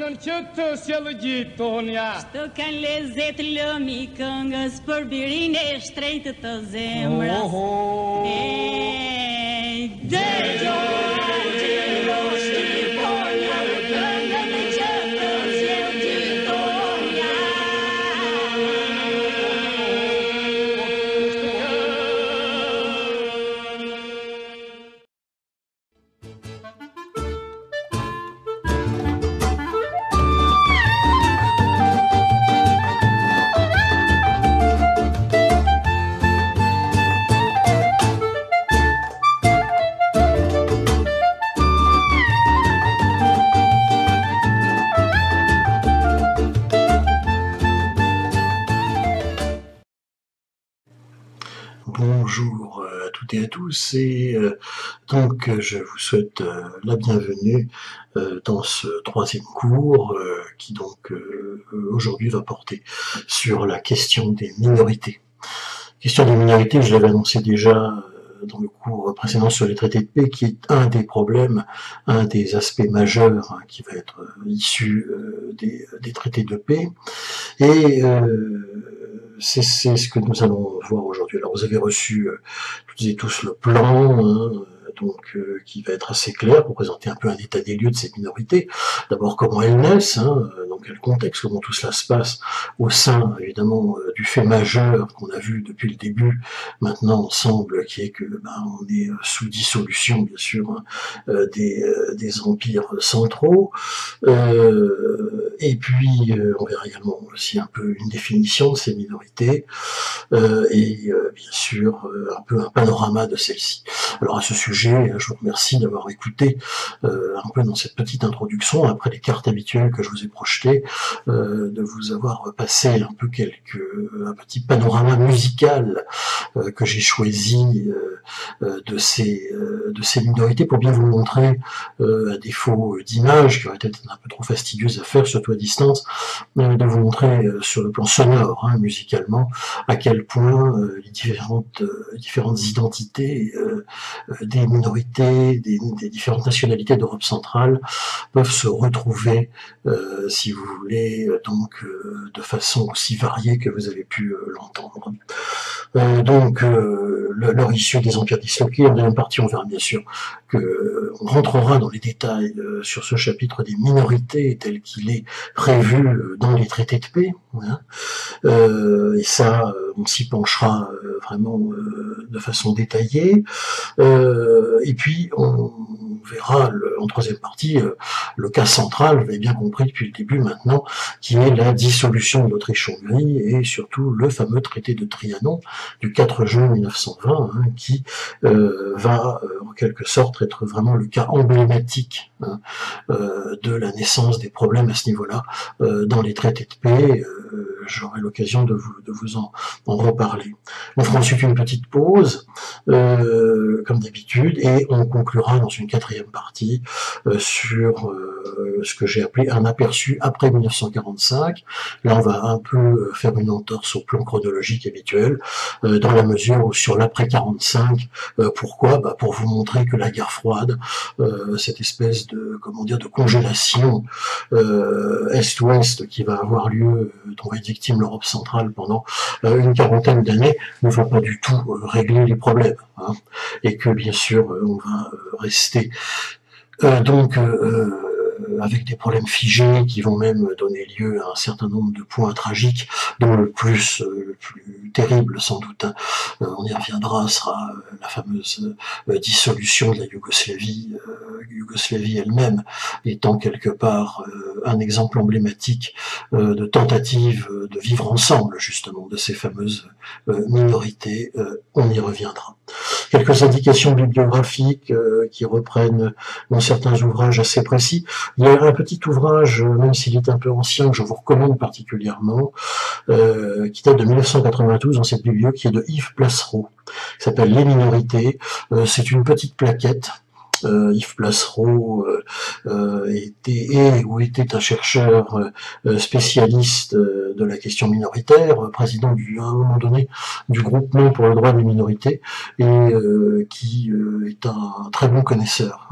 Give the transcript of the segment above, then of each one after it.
Estou canlezet lumicangas por birine estreito tozembras. Bonjour à toutes et à tous, et donc je vous souhaite la bienvenue dans ce troisième cours qui donc aujourd'hui va porter sur la question des minorités. Question des minorités, je l'avais annoncé déjà dans le cours précédent sur les traités de paix, qui est un des problèmes, un des aspects majeurs qui va être issu des traités de paix, et c'est ce que nous allons voir aujourd'hui. Alors vous avez reçu toutes et tous le plan, donc qui va être assez clair pour présenter un peu un état des lieux de ces minorités. D'abord comment elles naissent, dans quel contexte, comment tout cela se passe au sein évidemment du fait majeur qu'on a vu depuis le début maintenant ensemble, qui est que on est sous dissolution bien sûr des empires centraux, et puis on verra également aussi un peu une définition de ces minorités, et bien sûr un peu un panorama de celles-ci. Alors à ce sujet, je vous remercie d'avoir écouté un peu dans cette petite introduction, après les cartes habituelles que je vous ai projetées, de vous avoir passé un peu un petit panorama musical que j'ai choisi de ces minorités pour bien vous montrer, à défaut d'images qui auraient été un peu trop fastidieuses à faire, surtout à distance, de vous montrer sur le plan sonore, musicalement, à quel point les différentes identités des minorités, des différentes nationalités d'Europe centrale peuvent se retrouver, si vous voulez, donc de façon aussi variée que vous avez pu l'entendre. Donc leur issue des empires disloqués. En deuxième partie, on verra bien sûr que on rentrera dans les détails sur ce chapitre des minorités tel qu'il est prévu dans les traités de paix, et ça on s'y penchera vraiment de façon détaillée, et puis on verra en troisième partie le cas central, vous avez bien compris depuis le début maintenant, qui est la dissolution de l'Autriche-Hongrie et surtout le fameux traité de Trianon du 4 juin 1920, qui va en quelque sorte être vraiment le cas emblématique de la naissance des problèmes à ce niveau-là dans les traités de paix. J'aurai l'occasion de vous en reparler. On fera ensuite une petite pause, comme d'habitude, et on conclura dans une quatrième partie sur ce que j'ai appelé un aperçu après 1945. Là, on va un peu faire une entorse au plan chronologique habituel, dans la mesure où sur l'après 45, pourquoi ? Pour vous montrer que la guerre froide, cette espèce de, de congélation Est-Ouest qui va avoir lieu, dont va être victime l'Europe centrale pendant une quarantaine d'années, ne va pas du tout régler les problèmes, et que bien sûr on va rester avec des problèmes figés qui vont même donner lieu à un certain nombre de points tragiques, dont le plus terrible sans doute, on y reviendra, sera la fameuse dissolution de la Yougoslavie, Yougoslavie elle-même étant quelque part un exemple emblématique de tentative de vivre ensemble justement de ces fameuses minorités. On y reviendra. Quelques indications bibliographiques qui reprennent dans certains ouvrages assez précis. Il y a un petit ouvrage, même s'il est un peu ancien, que je vous recommande particulièrement, qui date de 1992 dans cette bibliothèque, qui est de Yves Placereau, qui s'appelle Les minorités. C'est une petite plaquette Yves Placereau était un chercheur spécialiste de la question minoritaire, président à un moment donné du groupement pour le droit des minorités, et qui est un très bon connaisseur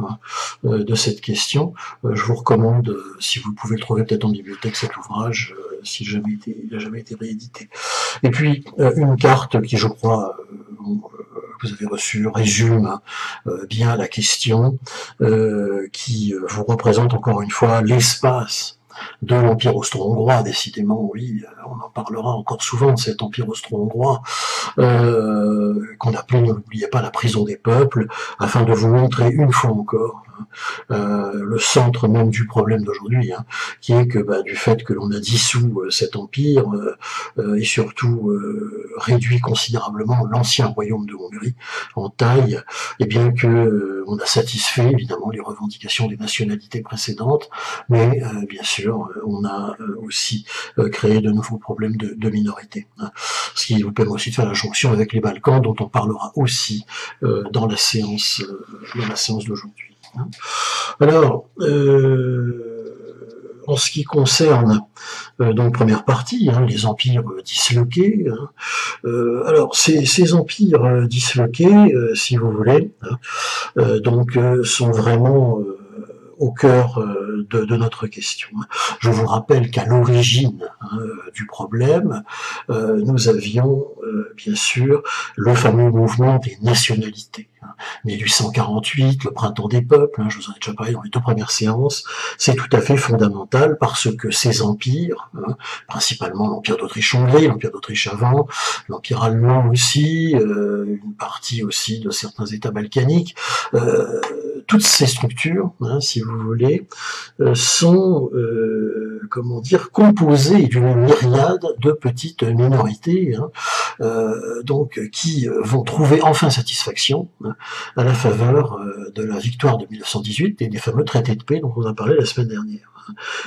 de cette question. Je vous recommande, si vous pouvez le trouver peut-être en bibliothèque, cet ouvrage, si jamais il n'a jamais été réédité. Et puis une carte qui, je crois, que vous avez reçue, résume bien la question, qui vous représente encore une fois l'espace de l'Empire austro-hongrois. Décidément, oui, on en parlera encore souvent de cet Empire austro-hongrois, qu'on appelait, ne l'oubliez pas, la prison des peuples, afin de vous montrer une fois encore le centre même du problème d'aujourd'hui, qui est que du fait que l'on a dissous cet empire et surtout réduit considérablement l'ancien royaume de Hongrie en taille, et bien que on a satisfait évidemment les revendications des nationalités précédentes, mais bien sûr on a aussi créé de nouveaux problèmes de minorité, ce qui nous permet aussi de faire la jonction avec les Balkans, dont on parlera aussi dans la séance d'aujourd'hui. Alors, en ce qui concerne donc première partie, les empires disloqués, alors ces empires disloqués, si vous voulez, donc sont vraiment au cœur de notre question. Je vous rappelle qu'à l'origine du problème, nous avions bien sûr le fameux mouvement des nationalités. 1848, le printemps des peuples, je vous en ai déjà parlé dans les deux premières séances, c'est tout à fait fondamental parce que ces empires, principalement l'Empire d'Autriche-Hongrie, l'Empire d'Autriche avant, l'Empire allemand aussi, une partie aussi de certains États balkaniques, toutes ces structures, si vous voulez, sont, comment dire, composées d'une myriade de petites minorités, donc qui vont trouver enfin satisfaction à la faveur de la victoire de 1918 et des fameux traités de paix dont on a parlé la semaine dernière.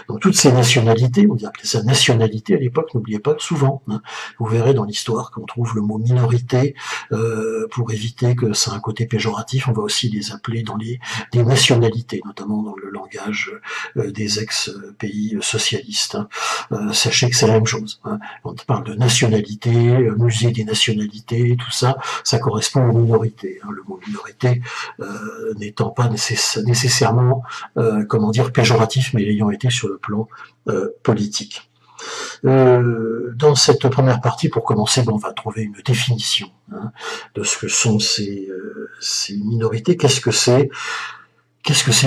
Donc toutes ces nationalités, on dit appeler ça nationalité à l'époque, n'oubliez pas que souvent, vous verrez dans l'histoire qu'on trouve le mot minorité, pour éviter que ça ait un côté péjoratif, on va aussi les appeler dans des nationalités, notamment dans le langage des ex-pays socialistes. Sachez que c'est la même chose. On parle de nationalité, musée des nationalités, tout ça, ça correspond aux minorités. Le mot minorité n'étant pas nécessairement, comment dire, péjoratif, mais ayant été sur le plan politique. Dans cette première partie, pour commencer, on va trouver une définition de ce que sont ces minorités. Qu'est-ce que c'est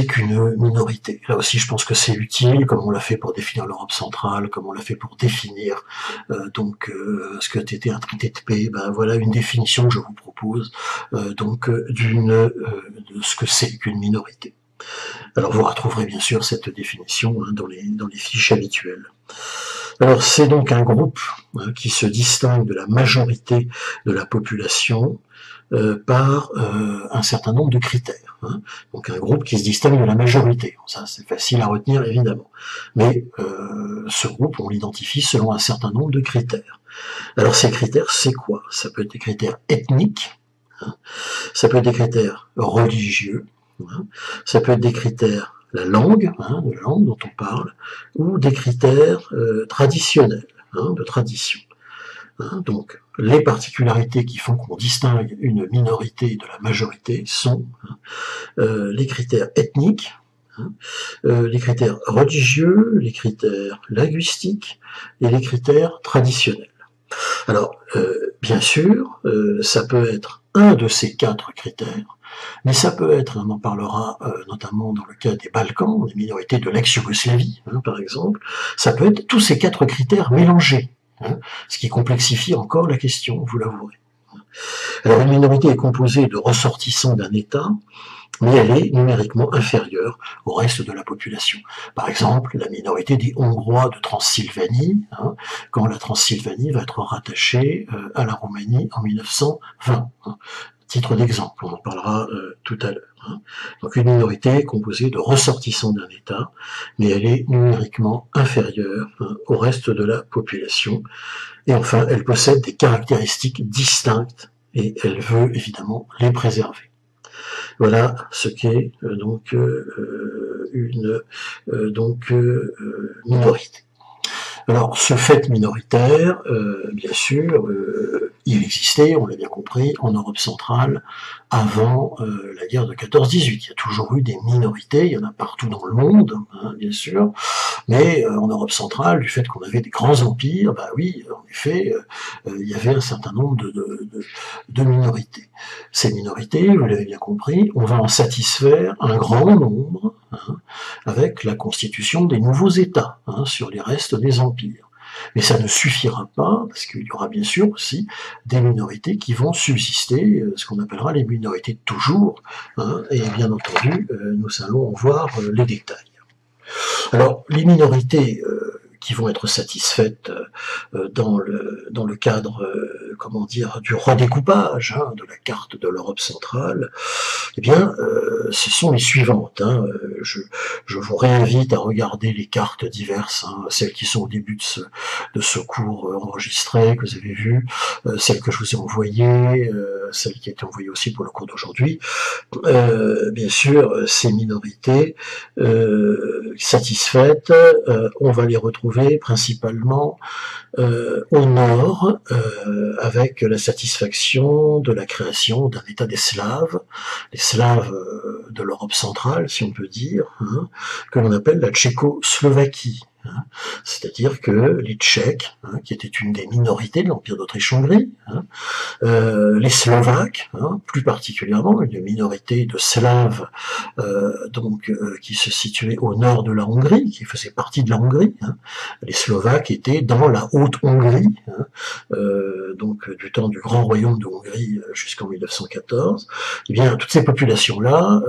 qu'une minorité? Là aussi, je pense que c'est utile, comme on l'a fait pour définir l'Europe centrale, comme on l'a fait pour définir ce que était un traité de paix. Voilà une définition que je vous propose donc de ce que c'est qu'une minorité. Alors vous retrouverez bien sûr cette définition dans les fiches habituelles. Alors c'est donc un groupe qui se distingue de la majorité de la population par un certain nombre de critères. Donc un groupe qui se distingue de la majorité. Ça c'est facile à retenir évidemment. Mais ce groupe, on l'identifie selon un certain nombre de critères. Alors ces critères, c'est quoi? Ça peut être des critères ethniques, ça peut être des critères religieux, ça peut être des critères, la langue, la langue dont on parle, ou des critères traditionnels, de tradition. Donc, les particularités qui font qu'on distingue une minorité de la majorité sont les critères ethniques, les critères religieux, les critères linguistiques et les critères traditionnels. Alors, bien sûr, ça peut être un de ces 4 critères, mais ça peut être, on en parlera notamment dans le cas des Balkans, des minorités de l'ex-Yougoslavie, par exemple, ça peut être tous ces 4 critères mélangés, ce qui complexifie encore la question, vous l'avouerez. Alors une minorité est composée de ressortissants d'un État, mais elle est numériquement inférieure au reste de la population. Par exemple, la minorité des Hongrois de Transylvanie, quand la Transylvanie va être rattachée à la Roumanie en 1920. Titre d'exemple, on en parlera tout à l'heure. Donc une minorité composée de ressortissants d'un État, mais elle est numériquement inférieure au reste de la population. Et enfin, elle possède des caractéristiques distinctes et elle veut évidemment les préserver. Voilà ce qu'est une minorité. Alors, ce fait minoritaire, bien sûr, il existait, on l'a bien compris, en Europe centrale avant la guerre de 14-18. Il y a toujours eu des minorités, il y en a partout dans le monde, hein, bien sûr, mais en Europe centrale, du fait qu'on avait des grands empires, bah oui, en effet, il y avait un certain nombre de minorités. Ces minorités, vous l'avez bien compris, on va en satisfaire un grand nombre, hein, avec la constitution des nouveaux États, hein, sur les restes des empires. Mais ça ne suffira pas, parce qu'il y aura bien sûr aussi des minorités qui vont subsister, ce qu'on appellera les minorités de toujours, hein, et bien entendu, nous allons en voir les détails. Alors, les minorités qui vont être satisfaites dans le cadre, comment dire, du redécoupage, hein, de la carte de l'Europe centrale, eh bien, ce sont les suivantes. Hein. Je vous réinvite à regarder les cartes diverses, hein, celles qui sont au début de ce cours enregistré, que vous avez vu, celles que je vous ai envoyées, celle qui a été envoyée aussi pour le cours d'aujourd'hui. Bien sûr, ces minorités satisfaites, on va les retrouver principalement au nord, avec la satisfaction de la création d'un État des Slaves, les Slaves de l'Europe centrale, si on peut dire, hein, que l'on appelle la Tchécoslovaquie. Hein. C'est-à-dire que les Tchèques, hein, qui étaient une des minorités de l'Empire d'Autriche-Hongrie, hein, les Slovaques, hein, plus particulièrement, une minorité de Slaves qui se situait au nord de la Hongrie, qui faisait partie de la Hongrie. Hein. Les Slovaques étaient dans la Haute-Hongrie, hein, du temps du Grand Royaume de Hongrie jusqu'en 1914. Eh bien, toutes ces populations-là,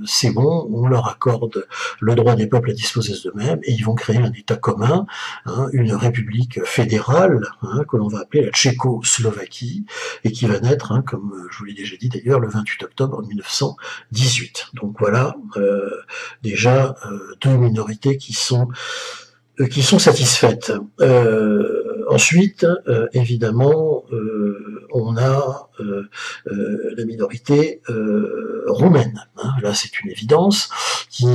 c'est bon, on leur accorde le droit des peuples à disposer d'eux-mêmes, et ils vont créer un État commun, hein, une république fédérale, hein, que l'on va appeler la Tchécoslovaquie, et qui va naître, hein, comme je vous l'ai déjà dit d'ailleurs, le 28 octobre 1918. Donc voilà, déjà deux minorités qui sont satisfaites. Ensuite, évidemment, on a la minorité roumaine. Hein. Là, c'est une évidence, qui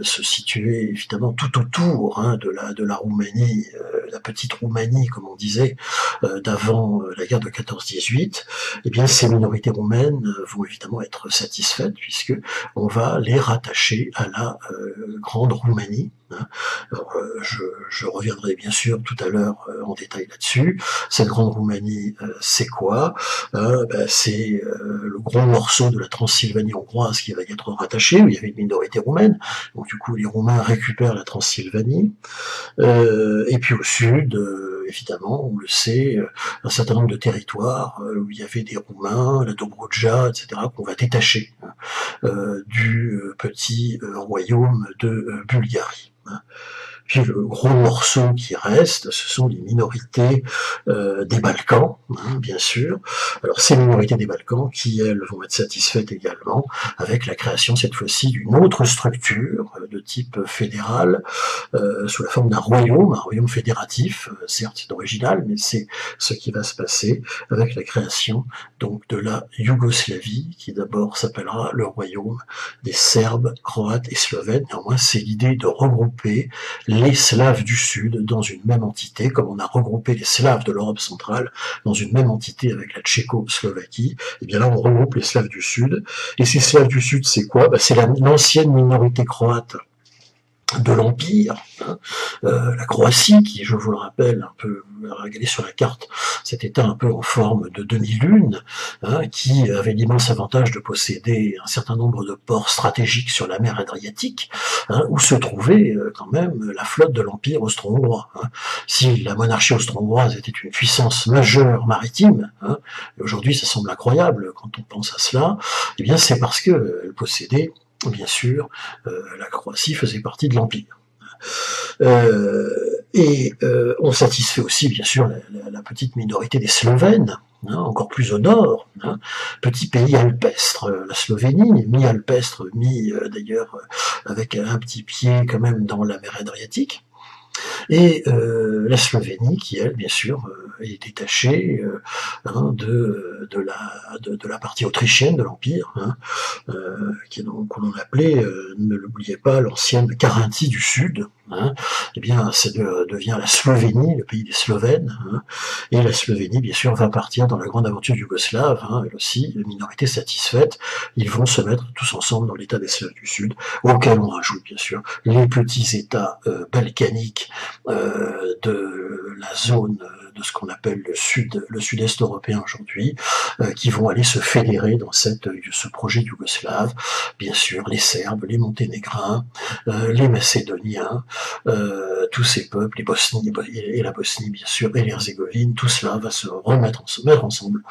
se situait évidemment tout autour, hein, de la Roumanie, la petite Roumanie, comme on disait, d'avant la guerre de 14-18. Eh bien, ces minorités roumaines vont évidemment être satisfaites, puisque on va les rattacher à la grande Roumanie. Hein. Alors, je reviendrai bien sûr tout à l'heure en détail là-dessus. Cette grande Roumanie, c'est quoi? C'est le gros morceau de la Transylvanie hongroise qui va y être rattaché, où il y avait une minorité roumaine. Donc du coup, les Roumains récupèrent la Transylvanie. Et puis au sud, évidemment, on le sait, un certain nombre de territoires où il y avait des Roumains, la Dobroudja, etc., qu'on va détacher du petit royaume de Bulgarie. Puis le gros morceau qui reste, ce sont les minorités des Balkans, hein, bien sûr. Alors ces minorités des Balkans qui, elles, vont être satisfaites également avec la création cette fois-ci d'une autre structure de type fédéral, sous la forme d'un royaume fédératif, certes c'est original, mais c'est ce qui va se passer avec la création donc de la Yougoslavie, qui d'abord s'appellera le royaume des Serbes, Croates et Slovènes. Néanmoins, c'est l'idée de regrouper les Slaves du Sud dans une même entité, comme on a regroupé les Slaves de l'Europe centrale dans une même entité avec la Tchécoslovaquie. Et bien là, on regroupe les Slaves du Sud. Et ces Slaves du Sud, c'est quoi? C'est l'ancienne minorité croate de l'Empire, hein, la Croatie, qui, je vous le rappelle, un peu, regardez sur la carte, cet État un peu en forme de demi-lune, hein, qui avait l'immense avantage de posséder un certain nombre de ports stratégiques sur la mer Adriatique, hein, où se trouvait quand même la flotte de l'Empire austro-hongrois. Hein. Si la monarchie austro-hongroise était une puissance majeure maritime, hein, et aujourd'hui ça semble incroyable quand on pense à cela, eh bien c'est parce qu'elle possédait, bien sûr, la Croatie faisait partie de l'Empire. On satisfait aussi, bien sûr, la petite minorité des Slovènes, hein, encore plus au nord, hein, petit pays alpestre, la Slovénie, mi-alpestre, d'ailleurs avec un petit pied quand même dans la mer Adriatique. Et la Slovénie, qui elle, bien sûr, est détaché hein, de la partie autrichienne de l'Empire, hein, que l'on appelait, ne l'oubliez pas, l'ancienne Carinthie du Sud. Hein, eh bien, ça devient la Slovénie, le pays des Slovènes, hein, et la Slovénie, bien sûr, va partir dans la grande aventure yougoslave, hein, elle aussi, une minorité satisfaite, ils vont se mettre tous ensemble dans l'État des Slaves du Sud, auquel on rajoute, bien sûr, les petits États balkaniques de la zone de ce qu'on appelle le sud-est européen aujourd'hui, qui vont aller se fédérer dans ce projet yougoslave, bien sûr, les Serbes, les Monténégrins, les Macédoniens, tous ces peuples, les Bosnies et la Bosnie bien sûr, et l'Herzégovine, tout cela va se mettre ensemble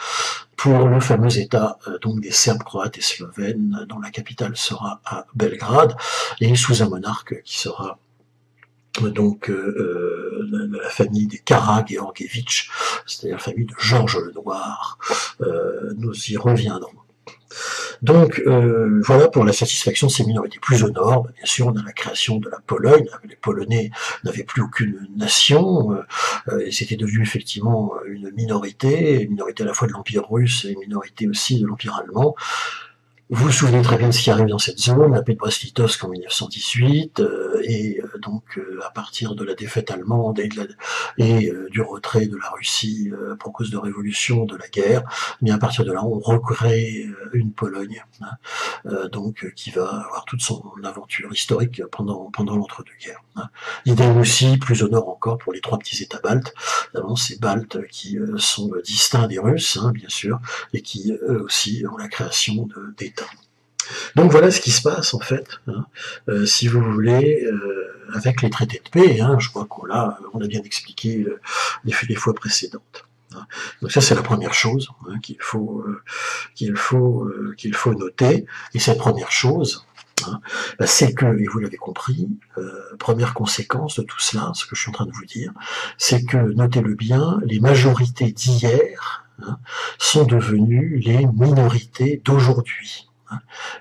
pour le fameux État donc des Serbes, Croates et Slovènes, dont la capitale sera à Belgrade, et sous un monarque qui sera donc la famille des Karageorgievitch, c'est-à-dire la famille de Georges le Noir. Nous y reviendrons. Donc voilà pour la satisfaction de ces minorités. Plus au nord, bien sûr, on a la création de la Pologne. Les Polonais n'avaient plus aucune nation, et c'était devenu effectivement une minorité à la fois de l'Empire russe et une minorité aussi de l'Empire allemand. Vous vous souvenez très bien de ce qui arrive dans cette zone, la paix de Brest-Litovsk en 1918, donc à partir de la défaite allemande et du retrait de la Russie pour cause de révolution, de la guerre, mais à partir de là, on recrée une Pologne, hein, donc qui va avoir toute son aventure historique pendant l'entre-deux-guerres. Hein. Idem aussi, plus au nord encore, pour les trois petits États baltes, ces Baltes qui sont distincts des Russes, hein, bien sûr, et qui eux aussi ont la création d'États. Donc voilà ce qui se passe en fait, hein, si vous voulez, avec les traités de paix, hein, je crois qu'on a bien expliqué les fois précédentes. Hein. Donc ça c'est la première chose hein, qu'il faut noter, et cette première chose, hein, c'est que, et vous l'avez compris, première conséquence de tout cela, ce que je suis en train de vous dire, c'est que, notez-le bien, les majorités d'hier hein, sont devenues les minorités d'aujourd'hui.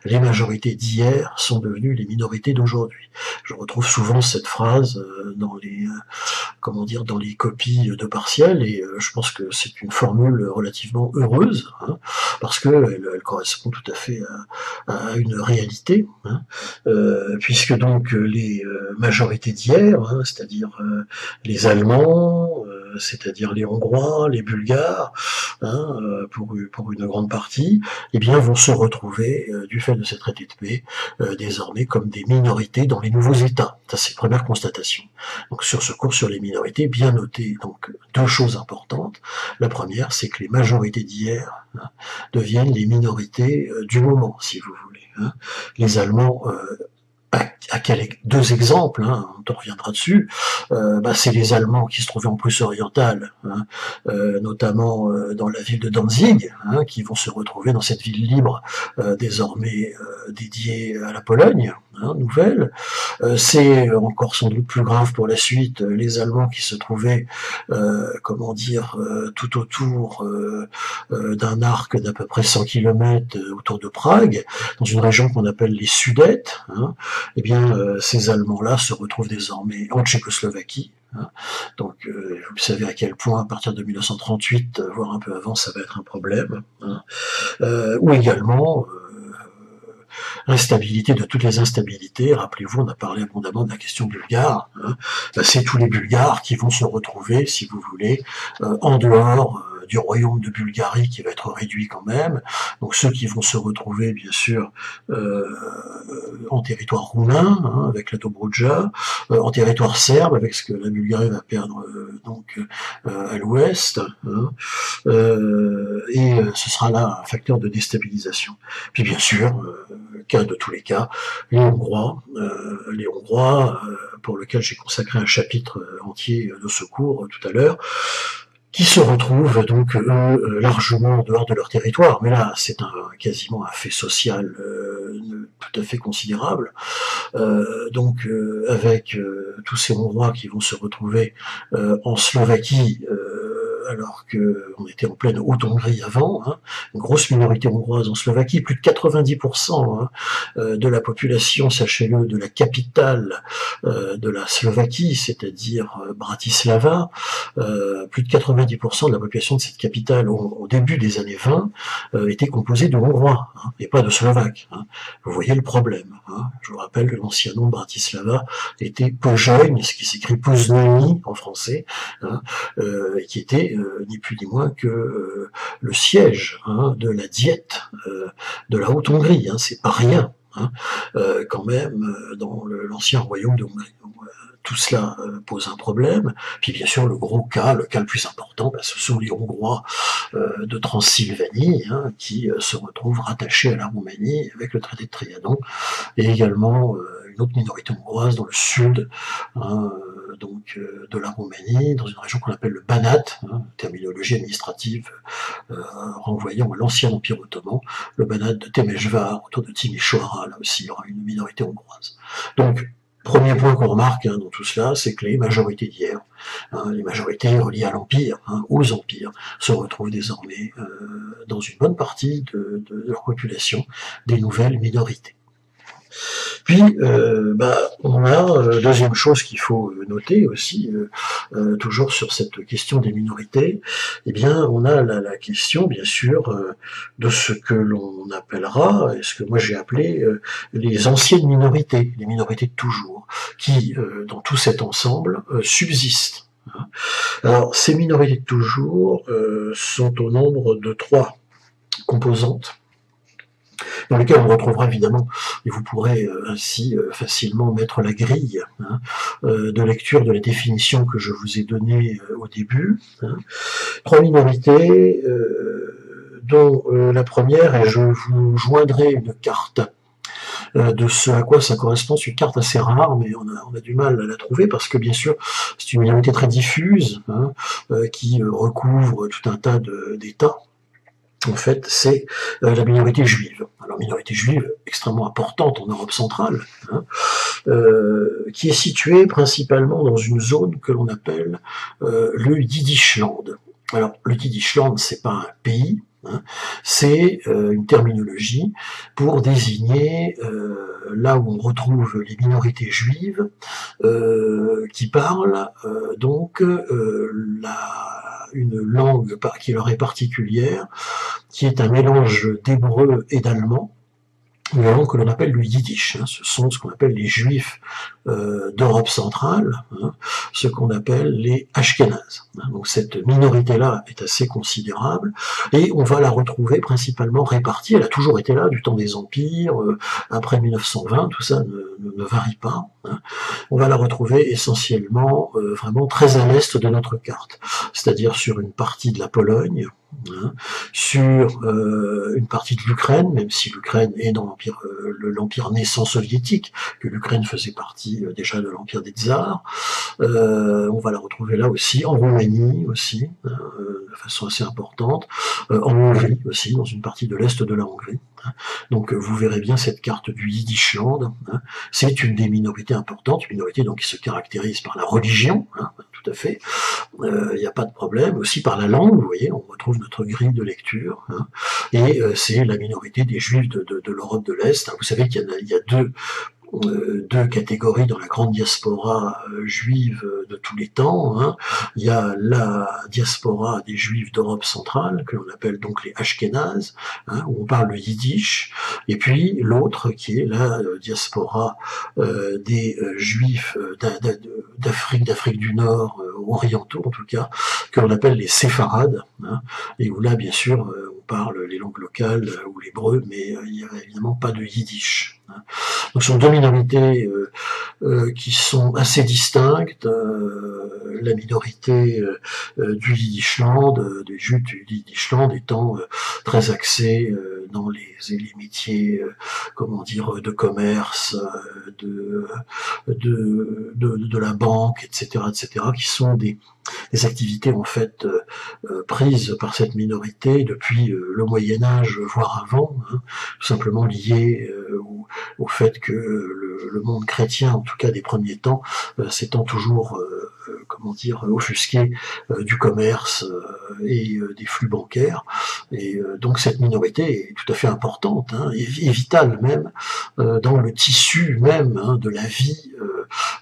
Les majorités d'hier sont devenues les minorités d'aujourd'hui. Je retrouve souvent cette phrase dans les copies de partiels, et je pense que c'est une formule relativement heureuse, hein, parce que elle correspond tout à fait à une réalité, hein, puisque donc les majorités d'hier, hein, c'est-à-dire les Allemands, c'est-à-dire les Hongrois, les Bulgares, hein, pour une grande partie, eh bien vont se retrouver du fait de ces traités de paix désormais comme des minorités dans les nouveaux États. Ça c'est la première constatation. Donc sur ce cours sur les minorités, bien noté donc deux choses importantes. La première, c'est que les majorités d'hier hein, deviennent les minorités du moment, si vous voulez. Hein. Les Allemands deux exemples, hein, on reviendra dessus, c'est les Allemands qui se trouvaient en Prusse orientale, hein, notamment dans la ville de Danzig, hein, qui vont se retrouver dans cette ville libre désormais dédiée à la Pologne, hein, nouvelle. C'est encore sans doute plus grave pour la suite, les Allemands qui se trouvaient, tout autour d'un arc d'à peu près 100 km autour de Prague, dans une région qu'on appelle les Sudètes, hein, eh bien, ces Allemands-là se retrouvent désormais en Tchécoslovaquie. Hein. Donc, vous savez à quel point, à partir de 1938, voire un peu avant, ça va être un problème. Hein. Ou également, l'instabilité de toutes les instabilités. Rappelez-vous, on a parlé abondamment de la question bulgare. Hein. C'est tous les Bulgares qui vont se retrouver, si vous voulez, en dehors du royaume de Bulgarie qui va être réduit quand même, donc ceux qui vont se retrouver bien sûr en territoire roumain, hein, avec la Dobroudja, en territoire serbe, avec ce que la Bulgarie va perdre à l'ouest, hein, et ce sera là un facteur de déstabilisation. Puis bien sûr, cas de tous les cas, les Hongrois, pour lequel j'ai consacré un chapitre entier de ce cours tout à l'heure, qui se retrouvent donc eux largement en dehors de leur territoire, mais là c'est quasiment un fait social tout à fait considérable, avec tous ces Hongrois qui vont se retrouver en Slovaquie alors qu'on était en pleine Haute-Hongrie avant, hein, une grosse minorité hongroise en Slovaquie, plus de 90% hein, de la population, sachez-le, de la capitale de la Slovaquie, c'est-à-dire Bratislava, plus de 90% de la population de cette capitale au début des années 20 était composée de Hongrois, hein, et pas de Slovaques. Hein. Vous voyez le problème. Hein. Je vous rappelle que l'ancien nom de Bratislava était Poznań, ce qui s'écrit Poznani en français, hein, qui était ni plus ni moins que le siège hein, de la diète de la Haute-Hongrie. Hein. C'est pas rien. Hein, quand même dans l'ancien royaume de Hongrie. Tout cela pose un problème. Puis bien sûr, le cas le plus important, ce sont les Hongrois de Transylvanie, hein, qui se retrouvent rattachés à la Roumanie avec le traité de Trianon, et également une autre minorité hongroise dans le sud, hein, donc de la Roumanie, dans une région qu'on appelle le Banat, hein, terminologie administrative renvoyant à l'ancien empire ottoman, le Banat de Temesvar, autour de Timișoara, là aussi il y aura une minorité hongroise. Donc, premier point qu'on remarque hein, dans tout cela, c'est que les majorités d'hier, hein, les majorités reliées à l'Empire, hein, aux empires, se retrouvent désormais dans une bonne partie de leur population, des nouvelles minorités. Puis, on a, deuxième chose qu'il faut noter aussi, toujours sur cette question des minorités, eh bien, on a la question, bien sûr, de ce que l'on appellera, et ce que moi j'ai appelé les anciennes minorités, les minorités de toujours, qui, dans tout cet ensemble, subsistent. Alors, ces minorités de toujours sont au nombre de 3 composantes, dans lesquels on retrouvera évidemment, et vous pourrez ainsi facilement mettre la grille hein, de lecture de la définition que je vous ai donnée au début. Hein. 3 minorités, dont la première, et je vous joindrai une carte de ce à quoi ça correspond, c'est une carte assez rare, mais on a du mal à la trouver, parce que bien sûr, c'est une minorité très diffuse, hein, qui recouvre tout un tas d'États. En fait, c'est la minorité juive. Alors, minorité juive extrêmement importante en Europe centrale, hein, qui est située principalement dans une zone que l'on appelle le Yiddishland. Alors, le Yiddishland, c'est pas un pays, hein, c'est une terminologie pour désigner là où on retrouve les minorités juives qui parlent donc une langue qui leur est particulière, qui est un mélange d'hébreu et d'allemand, une langue que l'on appelle le yiddish. Hein. Ce sont ce qu'on appelle les juifs d'Europe centrale, hein, ce qu'on appelle les ashkénazes. Hein. Donc cette minorité-là est assez considérable, et on va la retrouver principalement répartie, elle a toujours été là du temps des empires, après 1920, tout ça ne varie pas. Hein. On va la retrouver essentiellement vraiment très à l'est de notre carte, c'est-à-dire sur une partie de la Pologne, hein, sur une partie de l'Ukraine, même si l'Ukraine est dans l'empire naissant soviétique, que l'Ukraine faisait partie déjà de l'empire des tsars. On va la retrouver là aussi, en Roumanie aussi, de façon assez importante, en Hongrie aussi, dans une partie de l'est de la Hongrie. Hein. Donc vous verrez bien cette carte du Yiddishland, hein. C'est une des minorités importantes, une minorité donc qui se caractérise par la religion, hein, tout à fait, il n'y a pas de problème, aussi par la langue, vous voyez, on retrouve notre grille de lecture, hein, et c'est la minorité des juifs de l'Europe de l'Est. Hein. Vous savez qu'il y a deux catégories dans la grande diaspora juive de tous les temps. Hein. Il y a la diaspora des juifs d'Europe centrale, que l'on appelle donc les Ashkénazes, hein, où on parle le yiddish, et puis l'autre qui est la diaspora des juifs d'Afrique du Nord, orientaux en tout cas, que l'on appelle les séfarades, hein, et où là bien sûr on parle les langues locales ou l'hébreu, mais il n'y a évidemment pas de yiddish. Hein. Donc ce sont 2 minorités qui sont assez distinctes. La minorité du Yiddishland, des Juifs du Yiddishland étant très axée dans les métiers, comment dire, de commerce, de la banque, etc., qui sont des activités en fait prises par cette minorité depuis le Moyen-Âge, voire avant, hein, tout simplement liées au fait que le monde chrétien, en tout cas des premiers temps, s'étant toujours comment dire, offusqué du commerce et des flux bancaires. Et donc cette minorité est tout à fait importante, hein, et vitale même dans le tissu même, hein, de la vie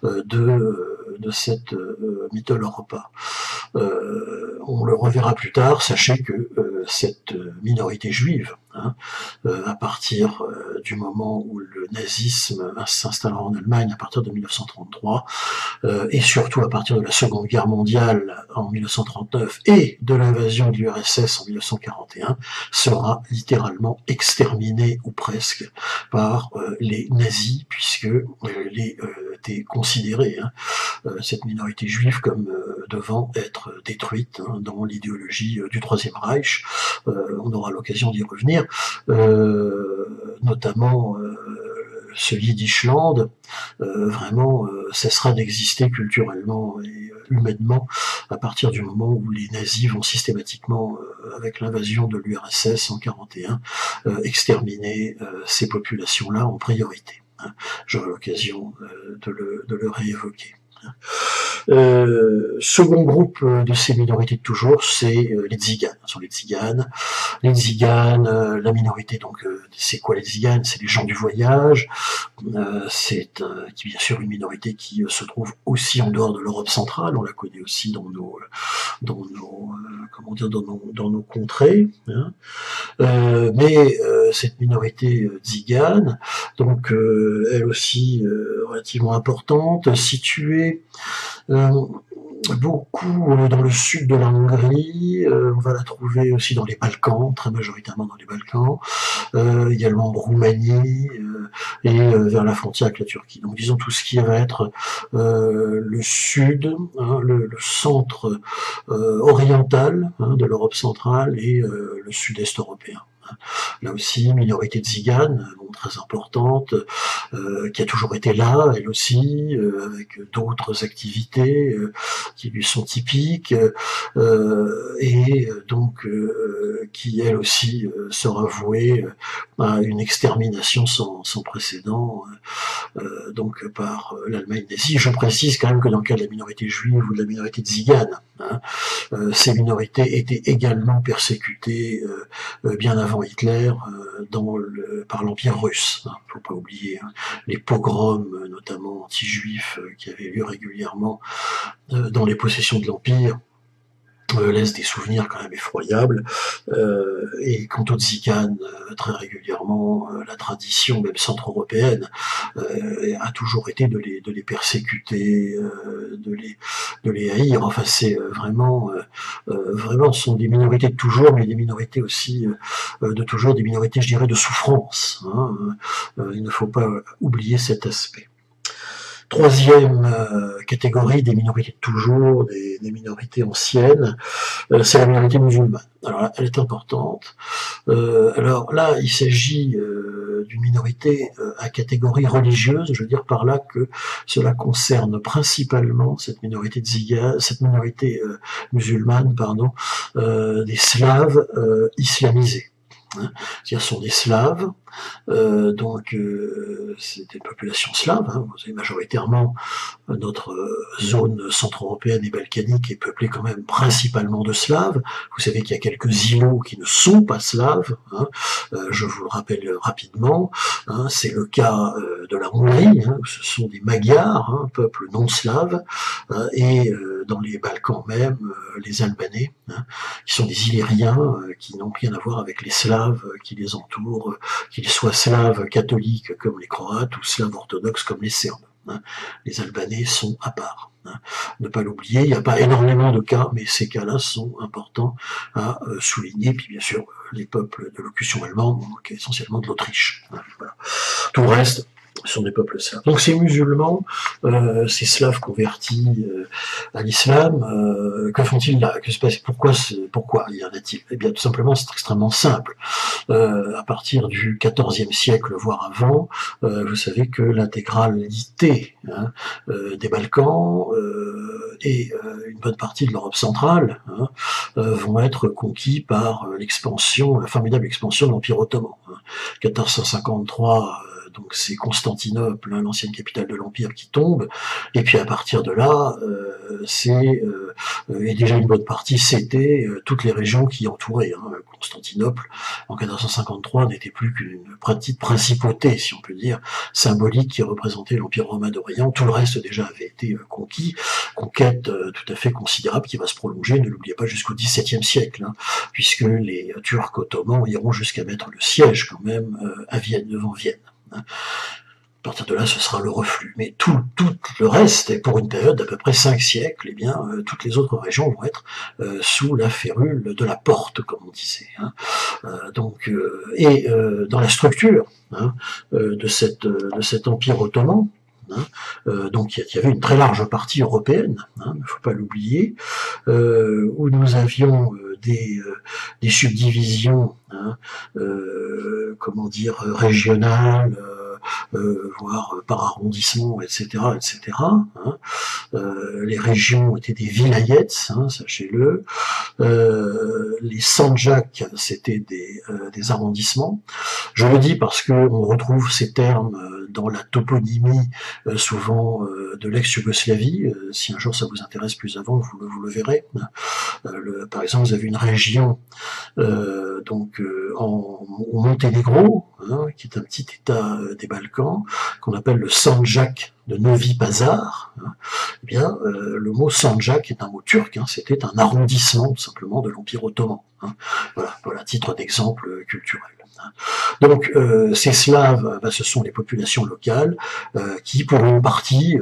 de cette Mitteleuropa. On le reverra plus tard. Sachez que cette minorité juive, hein, à partir du moment où le nazisme s'installera en Allemagne à partir de 1933, et surtout à partir de la Seconde Guerre mondiale en 1939 et de l'invasion de l'URSS en 1941, sera littéralement exterminée ou presque par les nazis, puisque elle était considérée, hein, cette minorité juive, comme devant être détruite, hein, dans l'idéologie du Troisième Reich. On aura l'occasion d'y revenir, notamment ce Yiddishland vraiment cessera d'exister culturellement et humainement à partir du moment où les nazis vont systématiquement, avec l'invasion de l'URSS en 1941, exterminer ces populations-là en priorité. Hein. J'aurai l'occasion de le réévoquer. Second groupe de ces minorités de toujours, c'est les Tziganes. Ce sont les Tziganes. Les Tziganes, la minorité, donc, c'est quoi les Tziganes? C'est les gens du voyage. C'est bien sûr une minorité qui se trouve aussi en dehors de l'Europe centrale. On la connaît aussi dans nos contrées. Hein. Mais cette minorité tzigane, donc elle aussi relativement importante, située beaucoup dans le sud de la Hongrie, on va la trouver aussi dans les Balkans, très majoritairement dans les Balkans, également en Roumanie et vers la frontière avec la Turquie. Donc disons tout ce qui va être le sud, hein, le centre oriental, hein, de l'Europe centrale et le sud-est européen. Là aussi, minorité tzigane, bon, très importante, qui a toujours été là, elle aussi, avec d'autres activités qui lui sont typiques, et donc qui, elle aussi, sera vouée à une extermination sans précédent, donc par l'Allemagne nazie. Je précise quand même que dans le cas de la minorité juive ou de la minorité tzigane, hein, ces minorités étaient également persécutées bien avant Hitler par l'Empire russe. Hein, faut pas oublier, hein, les pogroms, notamment anti-juifs, qui avaient lieu régulièrement dans les possessions de l'Empire, laisse des souvenirs quand même effroyables. Et quant aux Tziganes, très régulièrement, la tradition même centre-européenne a toujours été de les persécuter, de les haïr. Enfin, c'est vraiment, ce sont des minorités de toujours, mais des minorités aussi de toujours, des minorités, je dirais, de souffrance. Hein. Il ne faut pas oublier cet aspect. Troisième catégorie des minorités de toujours, des minorités anciennes, c'est la minorité musulmane. Alors là, elle est importante. Alors là, il s'agit d'une minorité à catégorie religieuse. Je veux dire par là que cela concerne principalement cette minorité musulmane, pardon, des Slaves islamisés. Hein. Ce sont des Slaves, donc c'est des populations slaves. Hein. Vous avez majoritairement notre zone centre-européenne et balkanique est peuplée quand même principalement de Slaves. Vous savez qu'il y a quelques îlots qui ne sont pas slaves. Hein. Je vous le rappelle rapidement. Hein. C'est le cas de la Hongrie. Hein, où ce sont des Magyars, hein, peuple non slave, hein, et dans les Balkans même, les Albanais, hein, qui sont des Illyriens, qui n'ont rien à voir avec les Slaves qui les entourent, qu'ils soient slaves catholiques comme les Croates ou slaves orthodoxes comme les Serbes. Hein. Les Albanais sont à part. Hein. Ne pas l'oublier, il n'y a pas énormément de cas, mais ces cas-là sont importants à souligner. Puis bien sûr, les peuples de locution allemande, donc essentiellement de l'Autriche. Hein. Voilà. Tout le reste, sont des peuples slaves. Donc ces musulmans, ces slaves convertis à l'islam, que font-ils là? Que se passe? Pourquoi y en a-t-il? Eh bien, tout simplement, c'est extrêmement simple. À partir du XIVe siècle, voire avant, vous savez que l'intégralité, hein, des Balkans et une bonne partie de l'Europe centrale, hein, vont être conquis par la formidable expansion de l'Empire ottoman. Hein. 1453 donc c'est Constantinople, hein, l'ancienne capitale de l'Empire, qui tombe, et puis à partir de là, et déjà une bonne partie, c'était toutes les régions qui entouraient. Hein. Constantinople, en 1453, n'était plus qu'une petite principauté, si on peut dire, symbolique qui représentait l'Empire romain d'Orient. Tout le reste déjà avait été conquis, conquête tout à fait considérable qui va se prolonger, ne l'oubliez pas, jusqu'au XVIIe siècle, hein, puisque les Turcs ottomans iront jusqu'à mettre le siège quand même à Vienne, devant Vienne. Hein. À partir de là, ce sera le reflux. Mais tout le reste, et pour une période d'à peu près 5 siècles, eh bien, toutes les autres régions vont être sous la férule de la porte, comme on disait. Hein. Dans la structure, hein, de cet empire ottoman, hein, donc il y avait une très large partie européenne, hein, il ne faut pas l'oublier, où nous avions des subdivisions, hein, comment dire, régionales, voire par arrondissement, etc., etc. Hein. Les régions étaient des vilayets, hein, sachez-le. Les sandjaks, c'était des arrondissements. Je le dis parce que on retrouve ces termes dans la toponymie, souvent de l'ex-Yougoslavie. Si un jour ça vous intéresse plus avant, vous le verrez. Par exemple, vous avez une région au Monténégro, hein, qui est un petit état des Balkans, qu'on appelle le Sandjak de Novi Pazar. Hein. Eh bien, le mot Sandjak est un mot turc, hein, c'était un arrondissement tout simplement de l'Empire ottoman. Hein. Voilà, titre d'exemple culturel. Donc ces Slaves, ce sont les populations locales qui, pour une partie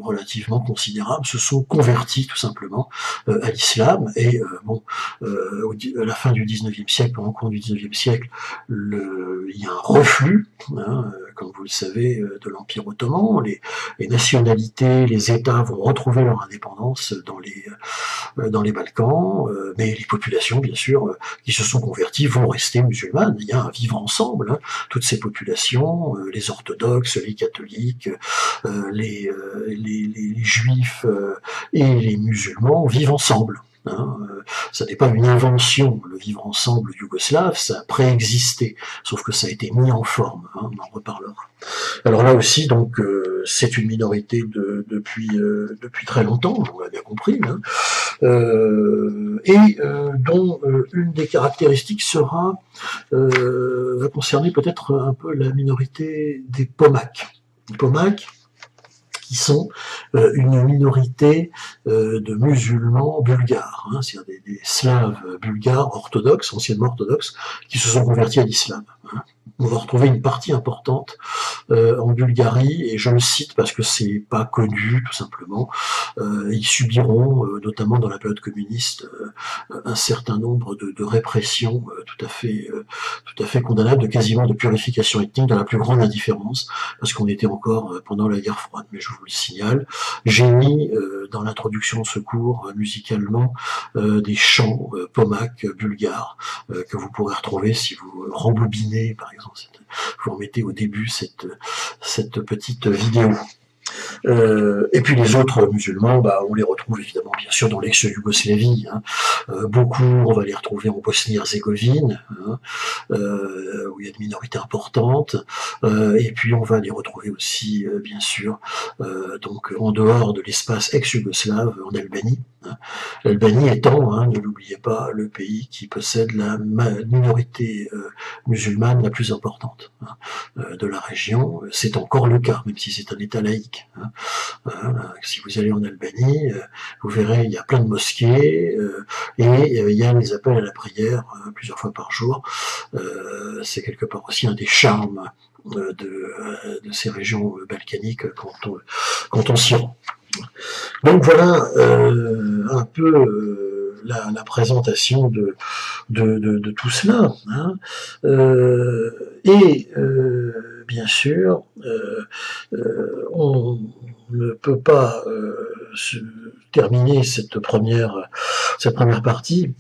relativement considérable, se sont convertis tout simplement à l'islam. Et à la fin du 19e siècle, pendant le cours du 19e siècle, il y a un reflux, hein, comme vous le savez, de l'Empire ottoman. Les nationalités, les États vont retrouver leur indépendance dans les Balkans, mais les populations, bien sûr, qui se sont converties vont rester musulmanes. Il y a un vivre ensemble, hein, toutes ces populations, les orthodoxes, les catholiques, les juifs et les musulmans vivent ensemble. Hein, ça n'est pas une invention, le vivre ensemble yougoslave, ça a préexisté, sauf que ça a été mis en forme, hein, on en reparlera. Alors là aussi, donc, c'est une minorité depuis très longtemps, on l'a bien compris, hein, dont une des caractéristiques va concerner peut-être un peu la minorité des Pomaks. Les Pomaks, qui sont une minorité de musulmans bulgares, hein, c'est-à-dire des Slaves bulgares orthodoxes, anciennement orthodoxes, qui se sont convertis à l'islam. Hein. On va retrouver une partie importante en Bulgarie, et je le cite parce que c'est pas connu, tout simplement. Ils subiront, notamment dans la période communiste, un certain nombre de répressions tout à fait condamnables, de purification ethnique, dans la plus grande indifférence, parce qu'on était encore pendant la guerre froide. Mais je vous le signale, j'ai mis dans l'introduction de ce cours, musicalement, des chants pomaks bulgares que vous pourrez retrouver si vous rembobinez, par exemple, vous remettez au début cette petite vidéo. Et puis les autres musulmans, on les retrouve évidemment bien sûr dans l'ex-Yougoslavie. Hein. Beaucoup, on va les retrouver en Bosnie-Herzégovine, hein, où il y a une minorité importante. Et puis on va les retrouver aussi, bien sûr, donc en dehors de l'espace ex-yougoslave, en Albanie. Hein. L'Albanie étant, hein, ne l'oubliez pas, le pays qui possède la minorité musulmane la plus importante, hein, de la région. C'est encore le cas, même si c'est un État laïque. Hein. Si vous allez en Albanie, vous verrez, il y a plein de mosquées, et il y a les appels à la prière plusieurs fois par jour. C'est quelque part aussi un des charmes de ces régions balkaniques quand on s'y rend. Donc voilà un peu la présentation de tout cela. Hein. Bien sûr, on ne peut pas terminer cette première partie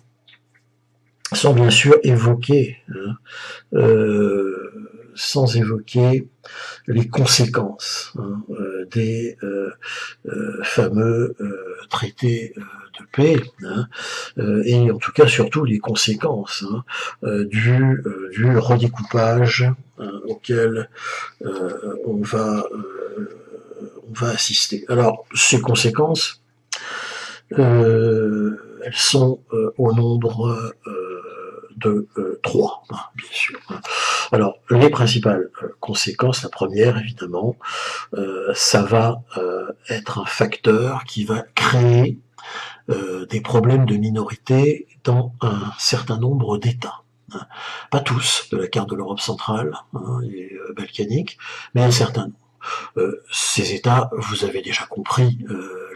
sans bien sûr évoquer sans évoquer les conséquences des fameux traités de paix, et en tout cas surtout les conséquences du redécoupage auquel on va assister. Alors, ces conséquences, elles sont au nombre de 3, bien sûr. Alors, les principales conséquences, la première, évidemment, ça va être un facteur qui va créer des problèmes de minorité dans un certain nombre d'États. Pas tous de la carte de l'Europe centrale et balkanique, mais un certain nombre. Ces États, vous avez déjà compris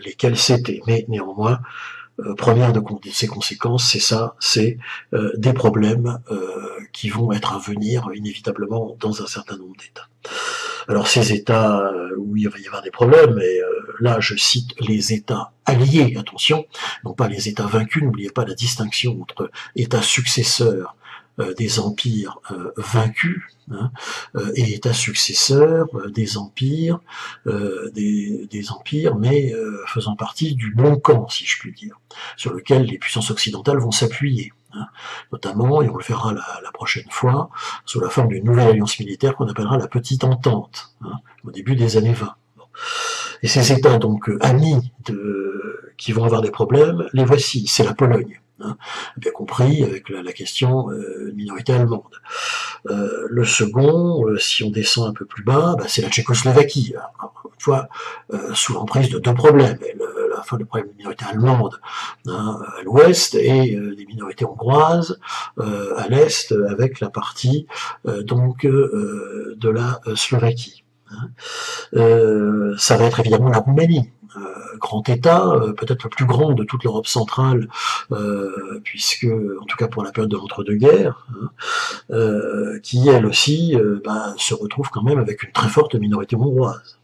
lesquels c'était, mais néanmoins, première de ces conséquences, c'est ça, c'est des problèmes qui vont être à venir inévitablement dans un certain nombre d'États. Alors ces États où il va y avoir des problèmes, et là je cite les États alliés, attention, non pas les États vaincus, n'oubliez pas la distinction entre États successeurs des empires vaincus et États successeurs des empires, des empires, mais faisant partie du bon camp, si je puis dire, sur lequel les puissances occidentales vont s'appuyer. Notamment, et on le verra la prochaine fois, sous la forme d'une nouvelle alliance militaire qu'on appellera la Petite Entente, au début des années 20. Et ces États donc amis qui vont avoir des problèmes, les voici, c'est la Pologne. Bien compris avec la question minorité allemande. Le second, si on descend un peu plus bas, c'est la Tchécoslovaquie. Encore une fois, sous l'emprise de deux problèmes. Le problème de minorité allemande à l'ouest et des minorités hongroises à l'est, avec la partie de la Slovaquie. Ça va être évidemment la Roumanie. Grand État, peut-être le plus grand de toute l'Europe centrale, puisque, en tout cas pour la période de l'entre-deux-guerres, qui elle aussi se retrouve quand même avec une très forte minorité hongroise.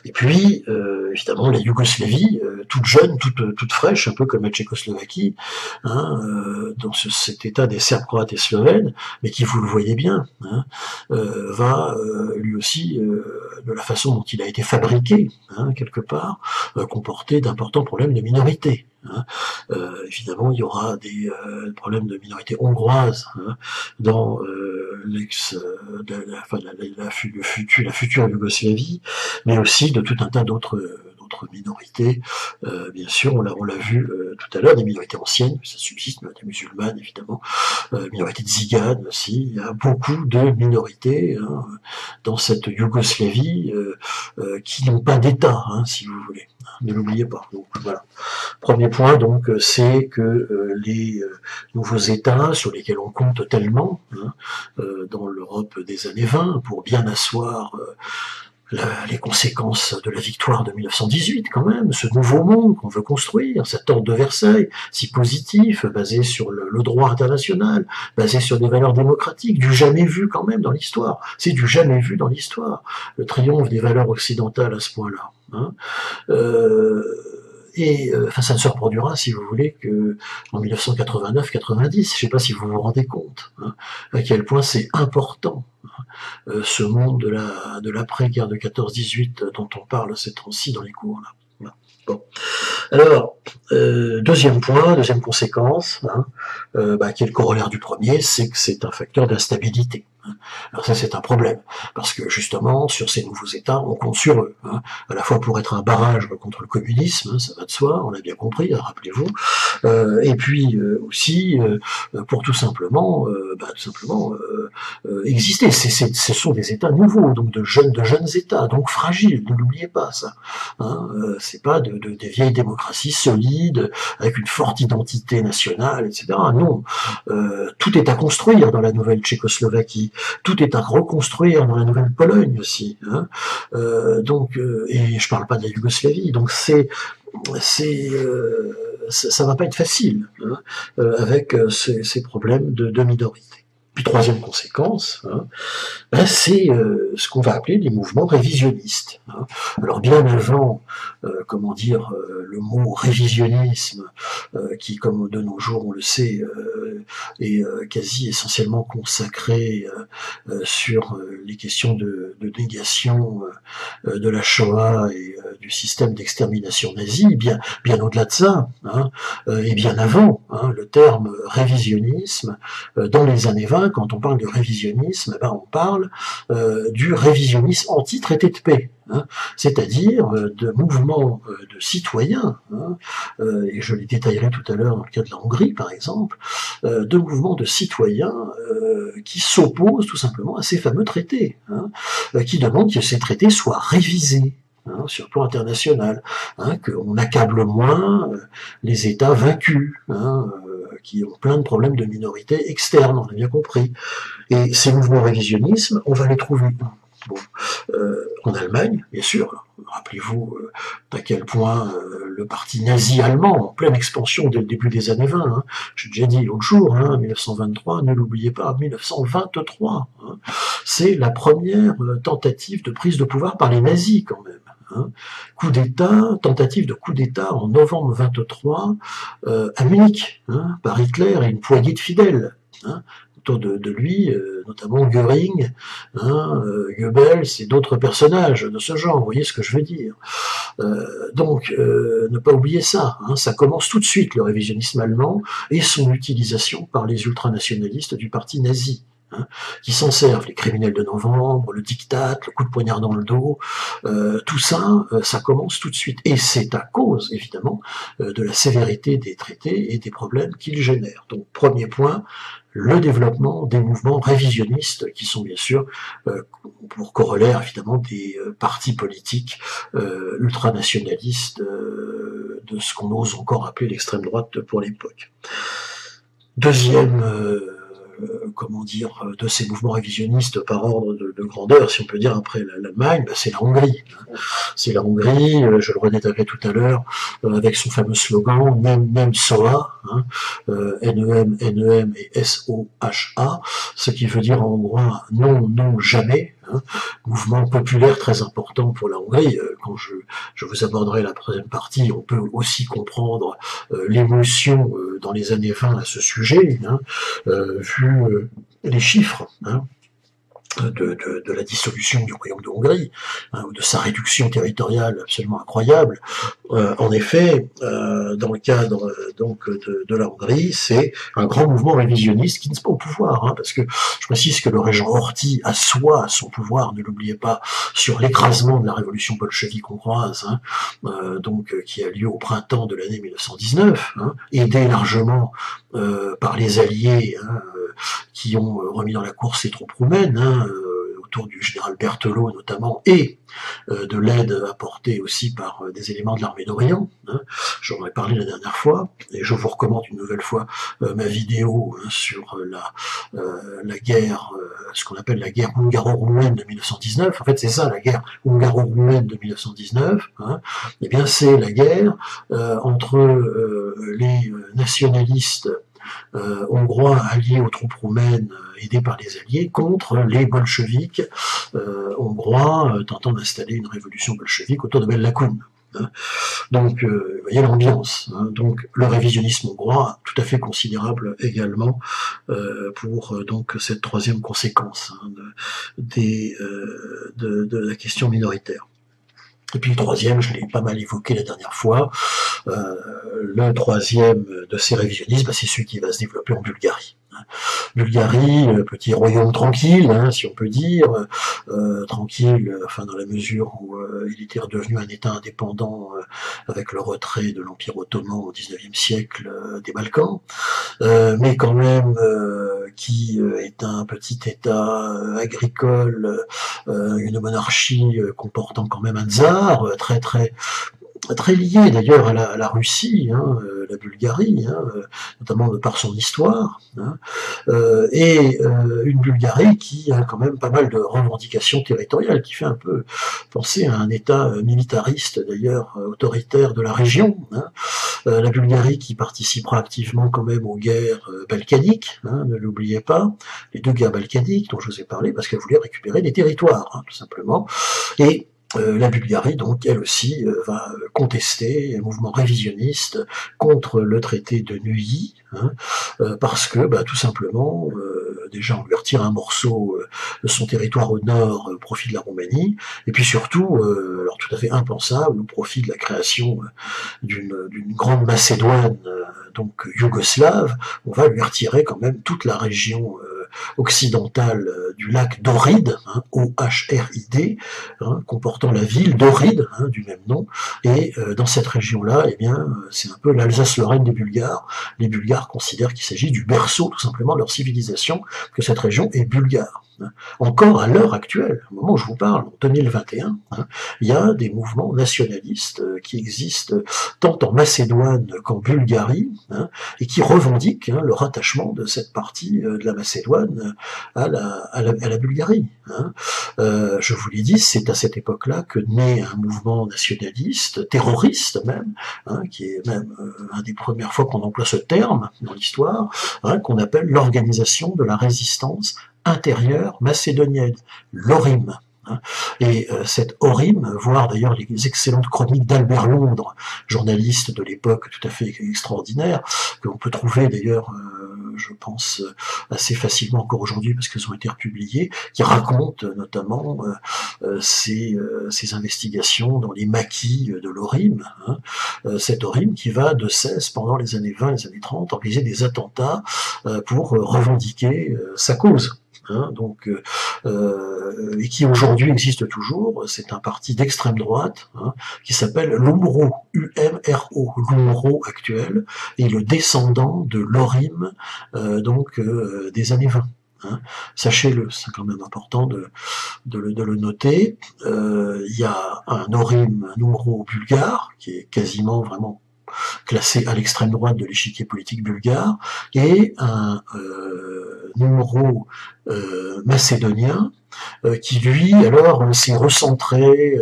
Et puis, évidemment, la Yougoslavie, toute jeune, toute fraîche, un peu comme la Tchécoslovaquie, dans cet état des Serbes, Croates et Slovènes, mais qui, vous le voyez bien, va lui aussi, de la façon dont il a été fabriqué, quelque part, comporter d'importants problèmes de minorité. Évidemment, il y aura des problèmes de minorité hongroise dans la future Yougoslavie, mais aussi de tout un tas d'autres minorités, bien sûr, on l'a vu tout à l'heure, des minorités anciennes, ça subsiste, minorités musulmanes évidemment, minorités de Tziganes aussi, il y a beaucoup de minorités dans cette Yougoslavie qui n'ont pas d'État, si vous voulez, ne l'oubliez pas. Donc voilà. Premier point, donc, c'est que les nouveaux États sur lesquels on compte tellement dans l'Europe des années 20 pour bien asseoir les conséquences de la victoire de 1918 quand même, ce nouveau monde qu'on veut construire, cet ordre de Versailles, si positif, basé sur le droit international, basé sur des valeurs démocratiques, du jamais vu quand même dans l'histoire, c'est du jamais vu dans l'histoire, le triomphe des valeurs occidentales à ce point-là. Ça ne se reproduira, si vous voulez, que en 1989-90. Je ne sais pas si vous vous rendez compte à quel point c'est important ce monde de l'après-guerre de 14-18 dont on parle ces temps-ci dans les cours là. Voilà. Bon. Alors, deuxième point, deuxième conséquence, qui est le corollaire du premier, c'est que c'est un facteur d'instabilité. Alors ça, c'est un problème, parce que justement, sur ces nouveaux États, on compte sur eux, à la fois pour être un barrage contre le communisme, ça va de soi, on l'a bien compris, rappelez-vous, et puis aussi pour tout simplement exister. Ce sont des États nouveaux, donc de jeunes États, donc fragiles, ne l'oubliez pas ça. C'est pas des vieilles démocraties solides, avec une forte identité nationale, etc. Non, tout est à construire dans la nouvelle Tchécoslovaquie. Tout est à reconstruire dans la nouvelle Pologne aussi, et je parle pas de la Yougoslavie, donc ça va pas être facile avec ces problèmes de minorité. Puis troisième conséquence, c'est ce qu'on va appeler les mouvements révisionnistes. Alors bien avant, le mot révisionnisme, qui comme de nos jours on le sait, est quasi essentiellement consacré sur les questions de négation de la Shoah et du système d'extermination nazi, bien au-delà de ça, hein, et bien avant, hein, le terme révisionnisme, dans les années 20, quand on parle de révisionnisme, on parle du révisionnisme anti-traité de paix. Hein, c'est-à-dire de mouvements de citoyens, hein, et je les détaillerai tout à l'heure dans le cas de la Hongrie par exemple, de mouvements de citoyens qui s'opposent tout simplement à ces fameux traités, hein, qui demandent que ces traités soient révisés. Hein, sur le plan international, hein, qu'on accable moins les États vaincus, hein, qui ont plein de problèmes de minorités externes, on a bien compris. Et ces mouvements révisionnisme, on va les trouver bon, en Allemagne, bien sûr. Rappelez-vous à quel point le parti nazi allemand, en pleine expansion dès le début des années 20, hein, j'ai déjà dit l'autre jour, hein, 1923, ne l'oubliez pas, 1923, hein, c'est la première tentative de prise de pouvoir par les nazis quand même. Hein. Coup d'État, tentative de coup d'État en novembre 23 à Munich, hein, par Hitler et une poignée de fidèles. Hein, autour de lui, notamment Göring, hein, Goebbels et d'autres personnages de ce genre, vous voyez ce que je veux dire. Donc, ne pas oublier ça, hein, ça commence tout de suite, le révisionnisme allemand, et son utilisation par les ultranationalistes du parti nazi. Hein, qui s'en servent, les criminels de novembre, le diktat, le coup de poignard dans le dos, tout ça, ça commence tout de suite. Et c'est à cause, évidemment, de la sévérité des traités et des problèmes qu'ils génèrent. Donc, premier point, le développement des mouvements révisionnistes, qui sont bien sûr, pour corollaire, évidemment, des partis politiques ultranationalistes de ce qu'on ose encore appeler l'extrême droite pour l'époque. Deuxième comment dire, de ces mouvements révisionnistes par ordre de grandeur, si on peut dire, après l'Allemagne, c'est la Hongrie. C'est la Hongrie, je le redétaillerai tout à l'heure, avec son fameux slogan « Nem Soha hein, », N-E-M, N-E-M et S-O-H-A, ce qui veut dire en hongrois « non, non, jamais ». Hein, mouvement populaire très important pour la Hongrie. Quand je vous aborderai la troisième partie, on peut aussi comprendre l'émotion dans les années 20 à ce sujet, hein, vu les chiffres. Hein, de la dissolution du royaume de Hongrie, hein, ou de sa réduction territoriale absolument incroyable. En effet, dans le cadre donc de la Hongrie, c'est un grand mouvement révisionniste qui n'est pas au pouvoir, hein, parce que je précise que le régent Horthy assoit son pouvoir, ne l'oubliez pas, sur l'écrasement de la révolution bolchevique hongroise, hein, donc qui a lieu au printemps de l'année 1919, hein, aidé largement par les Alliés, hein, qui ont remis dans la course les troupes roumaines, hein, autour du général Berthelot notamment, et de l'aide apportée aussi par des éléments de l'armée d'Orient. Hein. J'en ai parlé la dernière fois, et je vous recommande une nouvelle fois ma vidéo hein, sur la guerre, ce qu'on appelle la guerre hungaro-roumaine de 1919. En fait, c'est ça, la guerre hungaro-roumaine de 1919. Hein. Eh bien, c'est la guerre entre les nationalistes hongrois alliés aux troupes roumaines aidés par les alliés contre les bolcheviks hongrois tentant d'installer une révolution bolchevique autour de Bela Kun. Hein. Donc, vous voyez l'ambiance. Hein. Donc, le révisionnisme hongrois, tout à fait considérable également pour donc cette troisième conséquence hein, de la question minoritaire. Et puis le troisième, je l'ai pas mal évoqué la dernière fois, le troisième de ces révisionnismes, c'est celui qui va se développer en Bulgarie. Bulgarie, petit royaume tranquille, hein, si on peut dire, tranquille, enfin dans la mesure où il était redevenu un État indépendant avec le retrait de l'Empire ottoman au XIXe siècle des Balkans, mais quand même qui est un petit État agricole, une monarchie comportant quand même un tsar, très lié d'ailleurs à la Russie, hein, la Bulgarie, hein, notamment de par son histoire, hein, et une Bulgarie qui a quand même pas mal de revendications territoriales, qui fait un peu penser à un État militariste d'ailleurs, autoritaire de la région. Hein. La Bulgarie qui participera activement quand même aux guerres balkaniques, hein, ne l'oubliez pas, les deux guerres balkaniques dont je vous ai parlé, parce qu'elle voulait récupérer des territoires, hein, tout simplement, et la Bulgarie, donc, elle aussi, va contester un mouvement révisionniste contre le traité de Neuilly, hein, parce que, tout simplement, déjà, on lui retire un morceau de son territoire au nord au profit de la Roumanie, et puis surtout, alors tout à fait impensable, au profit de la création d'une grande Macédoine, donc yougoslave, on va lui retirer quand même toute la région occidentale du lac d'Ohrid, hein, O-H-R-I-D, hein, comportant la ville d'Ohrid, hein, du même nom, et dans cette région-là, eh bien, c'est un peu l'Alsace-Lorraine des Bulgares. Les Bulgares considèrent qu'il s'agit du berceau, tout simplement, de leur civilisation, que cette région est bulgare. Encore à l'heure actuelle, au moment où je vous parle, en 2021, hein, il y a des mouvements nationalistes qui existent tant en Macédoine qu'en Bulgarie, hein, et qui revendiquent le rattachement de cette partie de la Macédoine à la Bulgarie. Hein. Je vous l'ai dit, c'est à cette époque-là que naît un mouvement nationaliste, terroriste même, hein, qui est même une des premières fois qu'on emploie ce terme dans l'histoire, hein, qu'on appelle l'Organisation de la résistance intérieure macédonienne, l'ORIM. Et cette ORIM, voire d'ailleurs les excellentes chroniques d'Albert Londres, journaliste de l'époque tout à fait extraordinaire, que l'on peut trouver d'ailleurs, je pense, assez facilement encore aujourd'hui parce qu'elles ont été republiées, qui racontent notamment ces investigations dans les maquis de l'ORIM, hein, cette ORIM qui va de cesse pendant les années 20, les années 30, organiser des attentats pour revendiquer sa cause. Hein, donc, et qui aujourd'hui existe toujours, c'est un parti d'extrême droite, hein, qui s'appelle l'UMRO, U-M-R-O, l'UMRO actuel, et le descendant de l'ORIM, des années 20. Hein. Sachez-le, c'est quand même important de le noter. Il y a un ORIM, un UMRO bulgare, qui est quasiment vraiment classé à l'extrême droite de l'échiquier politique bulgare, et un numéro macédonien qui lui alors s'est recentré,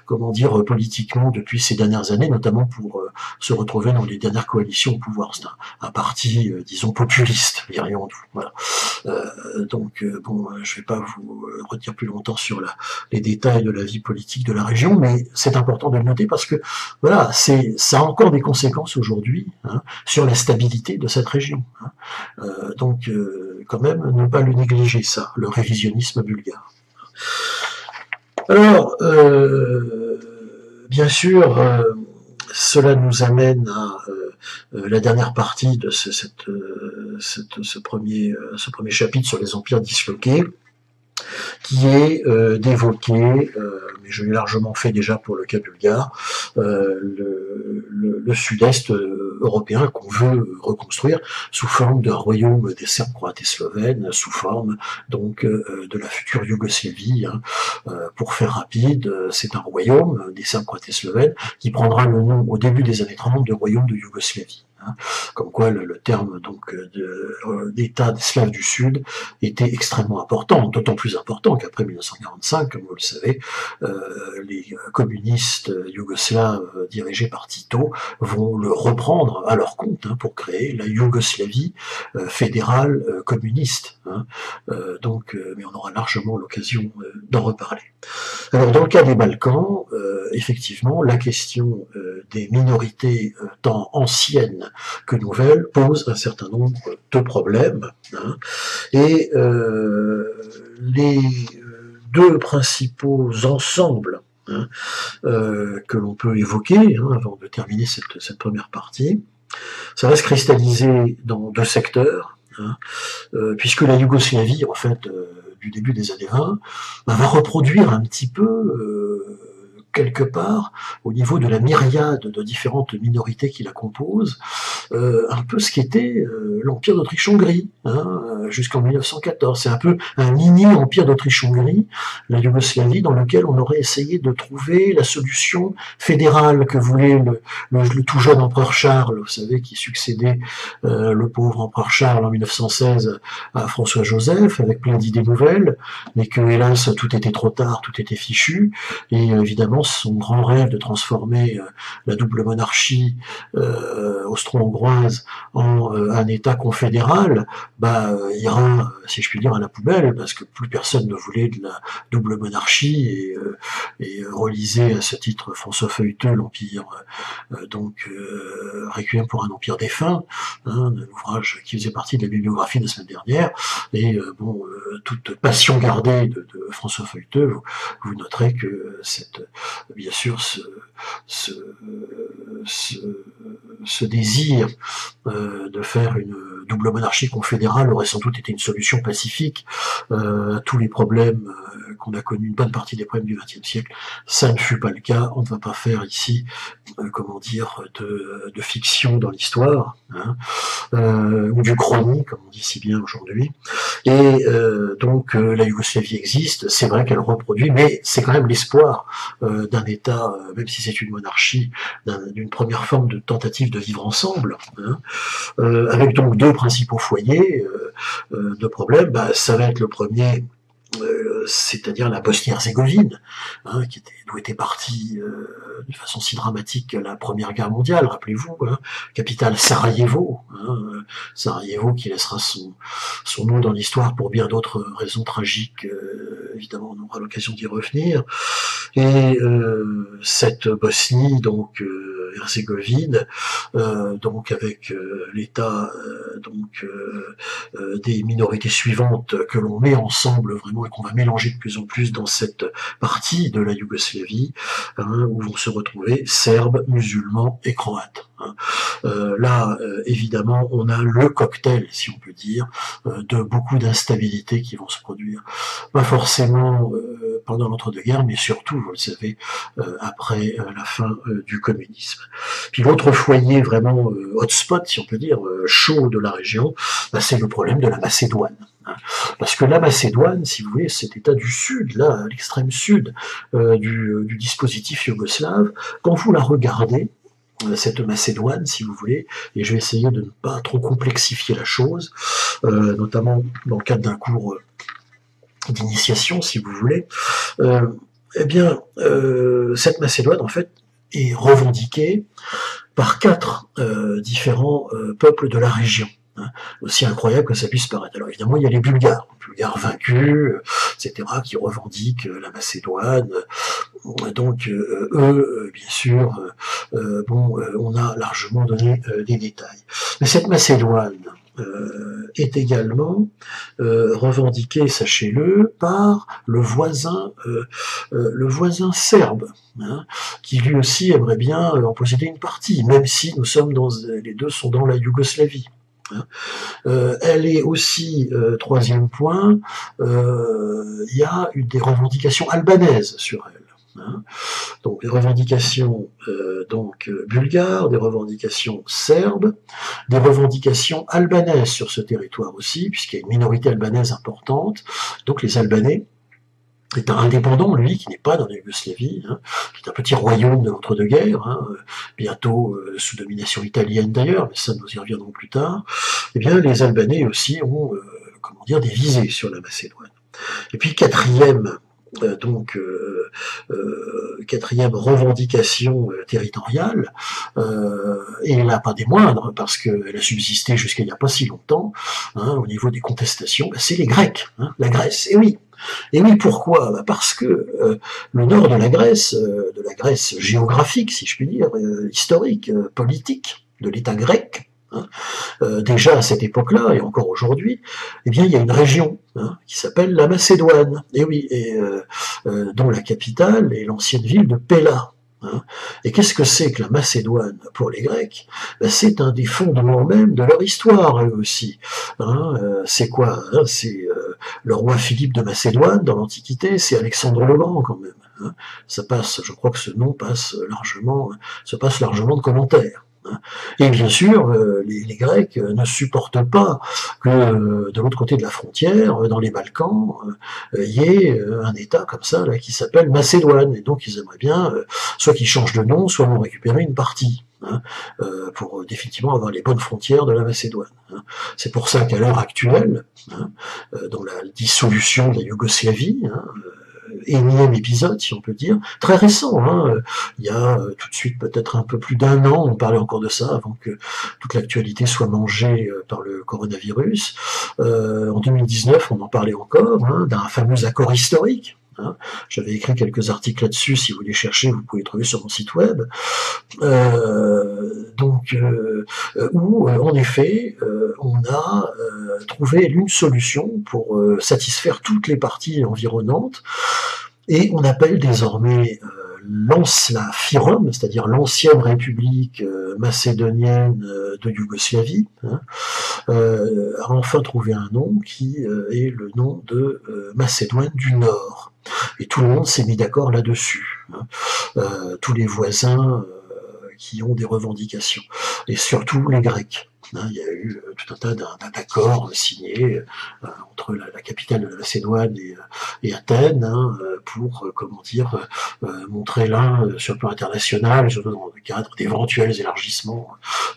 comment dire, politiquement depuis ces dernières années, notamment pour se retrouver dans les dernières coalitions au pouvoir. C'est un parti, disons, populiste, dirions-nous. Voilà. Bon, je vais pas vous retenir plus longtemps sur les détails de la vie politique de la région, mais c'est important de le noter parce que voilà, ça a encore des conséquences aujourd'hui, hein, sur la stabilité de cette région. Hein. Quand même, ne pas le négliger, ça, le révisionnisme bulgare. Alors, bien sûr, cela nous amène à la dernière partie de ce premier chapitre sur les empires disloqués, qui est d'évoquer, mais je l'ai largement fait déjà pour le cas bulgare, le sud-est européen qu'on veut reconstruire sous forme d'un royaume des Serbes, Croates et Slovènes, sous forme donc de la future Yougoslavie. Hein. Pour faire rapide, c'est un royaume des Serbes, Croates et Slovènes qui prendra le nom au début des années 30 de royaume de Yougoslavie. Hein. Comme quoi le terme donc d'État des Slaves du Sud était extrêmement important, d'autant plus important qu'après 1945, comme vous le savez, les communistes yougoslaves dirigés par Tito vont le reprendre à leur compte, hein, pour créer la Yougoslavie fédérale communiste. Hein. Mais on aura largement l'occasion d'en reparler. Alors dans le cas des Balkans, effectivement, la question des minorités tant anciennes que nouvelles pose un certain nombre de problèmes. Hein, et les deux principaux ensembles, hein, que l'on peut évoquer, hein, avant de terminer cette première partie, ça va se cristalliser dans deux secteurs, hein, puisque la Yougoslavie, en fait, du début des années 20, va reproduire un petit peu quelque part, au niveau de la myriade de différentes minorités qui la composent, un peu ce qu'était l'Empire d'Autriche-Hongrie, hein, jusqu'en 1914. C'est un peu un mini-empire d'Autriche-Hongrie, la Yougoslavie, dans lequel on aurait essayé de trouver la solution fédérale que voulait le tout jeune empereur Charles, vous savez, qui succédait le pauvre empereur Charles en 1916 à François-Joseph, avec plein d'idées nouvelles, mais que, hélas, tout était trop tard, tout était fichu, et évidemment, son grand rêve de transformer la double monarchie austro-hongroise en un État confédéral, ira, si je puis dire, à la poubelle, parce que plus personne ne voulait de la double monarchie, et relisez à ce titre François Feuilleteux, l'Empire, Requiem pour un empire défunt, hein, un ouvrage qui faisait partie de la bibliographie de la semaine dernière, et toute passion gardée de François Feuilleteux, vous noterez que bien sûr, ce désir de faire une double monarchie confédérale aurait sans doute été une solution pacifique à tous les problèmes qu'on a connus, une bonne partie des problèmes du XXe siècle. Ça ne fut pas le cas. On ne va pas faire ici, comment dire, de fiction dans l'histoire, hein, ou du chronique, comme on dit si bien aujourd'hui. Et donc la Yougoslavie existe, c'est vrai qu'elle reproduit, mais c'est quand même l'espoir d'un État, même si c'est une monarchie, d'une première forme de tentative de vivre ensemble, hein, avec donc deux principaux foyers de problèmes. Ça va être le premier, c'est-à-dire la Bosnie-Herzégovine, hein, d'où était partie de façon si dramatique la Première Guerre mondiale, rappelez-vous, hein, capitale Sarajevo, hein, Sarajevo qui laissera son nom dans l'histoire pour bien d'autres raisons tragiques, évidemment on aura l'occasion d'y revenir, et cette Bosnie, donc Herzégovine, donc avec l'État des minorités suivantes que l'on met ensemble vraiment et qu'on va mélanger de plus en plus dans cette partie de la Yougoslavie, hein, où vont se retrouver Serbes, musulmans et Croates. Hein. Là, évidemment, on a le cocktail, si on peut dire, de beaucoup d'instabilités qui vont se produire. Pas forcément pendant l'entre-deux-guerres, mais surtout, vous le savez, après la fin du communisme. Puis l'autre foyer vraiment hotspot, si on peut dire, chaud de la région, c'est le problème de la Macédoine. Parce que la Macédoine, si vous voulez, cet état du sud, là, à l'extrême sud du dispositif yougoslave, quand vous la regardez, cette Macédoine, si vous voulez, et je vais essayer de ne pas trop complexifier la chose, notamment dans le cadre d'un cours d'initiation, si vous voulez, eh bien, cette Macédoine, en fait, est revendiquée par 4 différents peuples de la région. Hein, aussi incroyable que ça puisse paraître. Alors évidemment, il y a les Bulgares vaincus, etc., qui revendiquent la Macédoine. Donc eux, bien sûr, on a largement donné des détails. Mais cette Macédoine est également revendiquée, sachez-le, par le voisin serbe, hein, qui lui aussi aimerait bien en posséder une partie, même si nous sommes les deux sont dans la Yougoslavie. Elle est aussi, troisième point, il y a des revendications albanaises sur elle. Hein. Donc des revendications bulgares, des revendications serbes, des revendications albanaises sur ce territoire aussi, puisqu'il y a une minorité albanaise importante. Donc les Albanais, est un indépendant, lui, qui n'est pas dans la Yougoslavie, hein, qui est un petit royaume de l'entre-deux-guerres, hein, bientôt sous domination italienne d'ailleurs, mais ça nous y reviendrons plus tard. Eh bien, les Albanais aussi ont, des visées sur la Macédoine. Et puis quatrième revendication territoriale, et là pas des moindres, parce qu'elle a subsisté jusqu'à il n'y a pas si longtemps, hein, au niveau des contestations, c'est les Grecs, hein, la Grèce, et oui. Et oui, pourquoi? Parce que le nord de la Grèce géographique, si je puis dire, historique, politique, de l'État grec, hein, déjà à cette époque-là, et encore aujourd'hui, eh bien, il y a une région qui s'appelle la Macédoine, et oui, dont la capitale est l'ancienne ville de Pella. Hein. Et qu'est-ce que c'est que la Macédoine pour les Grecs? C'est un des fondements même de leur histoire, eux aussi. Hein, c'est quoi? Hein, c'est le roi Philippe de Macédoine dans l'Antiquité, c'est Alexandre le Grand quand même. Hein. Ça passe, je crois que ce nom passe largement de commentaires. Et bien sûr, les Grecs ne supportent pas que de l'autre côté de la frontière, dans les Balkans, il y ait un État comme ça là qui s'appelle Macédoine. Et donc ils aimeraient bien, soit qu'ils changent de nom, soit vont récupérer une partie, hein, pour définitivement avoir les bonnes frontières de la Macédoine. Hein. C'est pour ça qu'à l'heure actuelle, hein, dans la dissolution de la Yougoslavie, hein, énième épisode, si on peut dire, très récent, hein, il y a tout de suite peut-être un peu plus d'1 an, on parlait encore de ça avant que toute l'actualité soit mangée par le coronavirus. En 2019, on en parlait encore, hein, d'un fameux accord historique. Hein. J'avais écrit quelques articles là-dessus, si vous les cherchez, vous pouvez les trouver sur mon site web. Où, en effet, on a trouvé une solution pour satisfaire toutes les parties environnantes, et on appelle désormais la FYROM, c'est-à-dire l'ancienne République macédonienne de Yougoslavie, hein, a enfin trouvé un nom qui est le nom de Macédoine du Nord. Et tout le monde s'est mis d'accord là-dessus, hein. Tous les voisins qui ont des revendications, et surtout les Grecs. Hein, il y a eu tout un tas d'accords signés entre la capitale de la Macédoine et Athènes, hein, pour, comment dire, montrer l'un sur le plan international, dans le cadre d'éventuels élargissements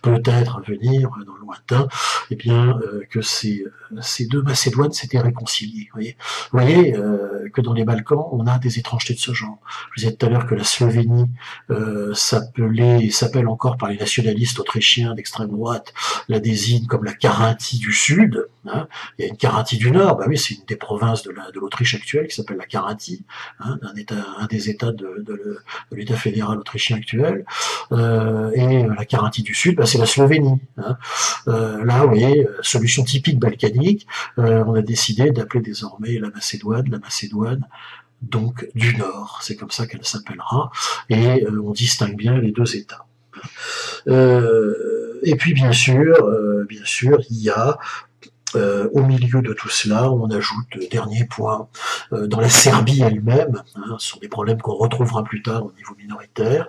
peut-être à venir dans le lointain, et bien que ces deux Macédoines s'étaient réconciliées. Vous voyez que dans les Balkans, on a des étrangetés de ce genre. Je vous disais tout à l'heure que la Slovénie s'appelle encore par les nationalistes autrichiens d'extrême droite, la désigne comme la Carinthie du Sud, hein. Il y a une Carinthie du Nord, bah oui, c'est une des provinces de l'Autriche actuelle qui s'appelle la Carinthie, hein, un des États de l'État fédéral autrichien actuel, et la Carinthie du Sud, bah, c'est la Slovénie. Hein. Là, vous voyez, solution typique balkanique, on a décidé d'appeler désormais la Macédoine donc du Nord, c'est comme ça qu'elle s'appellera, et on distingue bien les deux États. Et puis bien sûr, il y a au milieu de tout cela, on ajoute, dernier point, dans la Serbie elle-même, hein, ce sont des problèmes qu'on retrouvera plus tard au niveau minoritaire,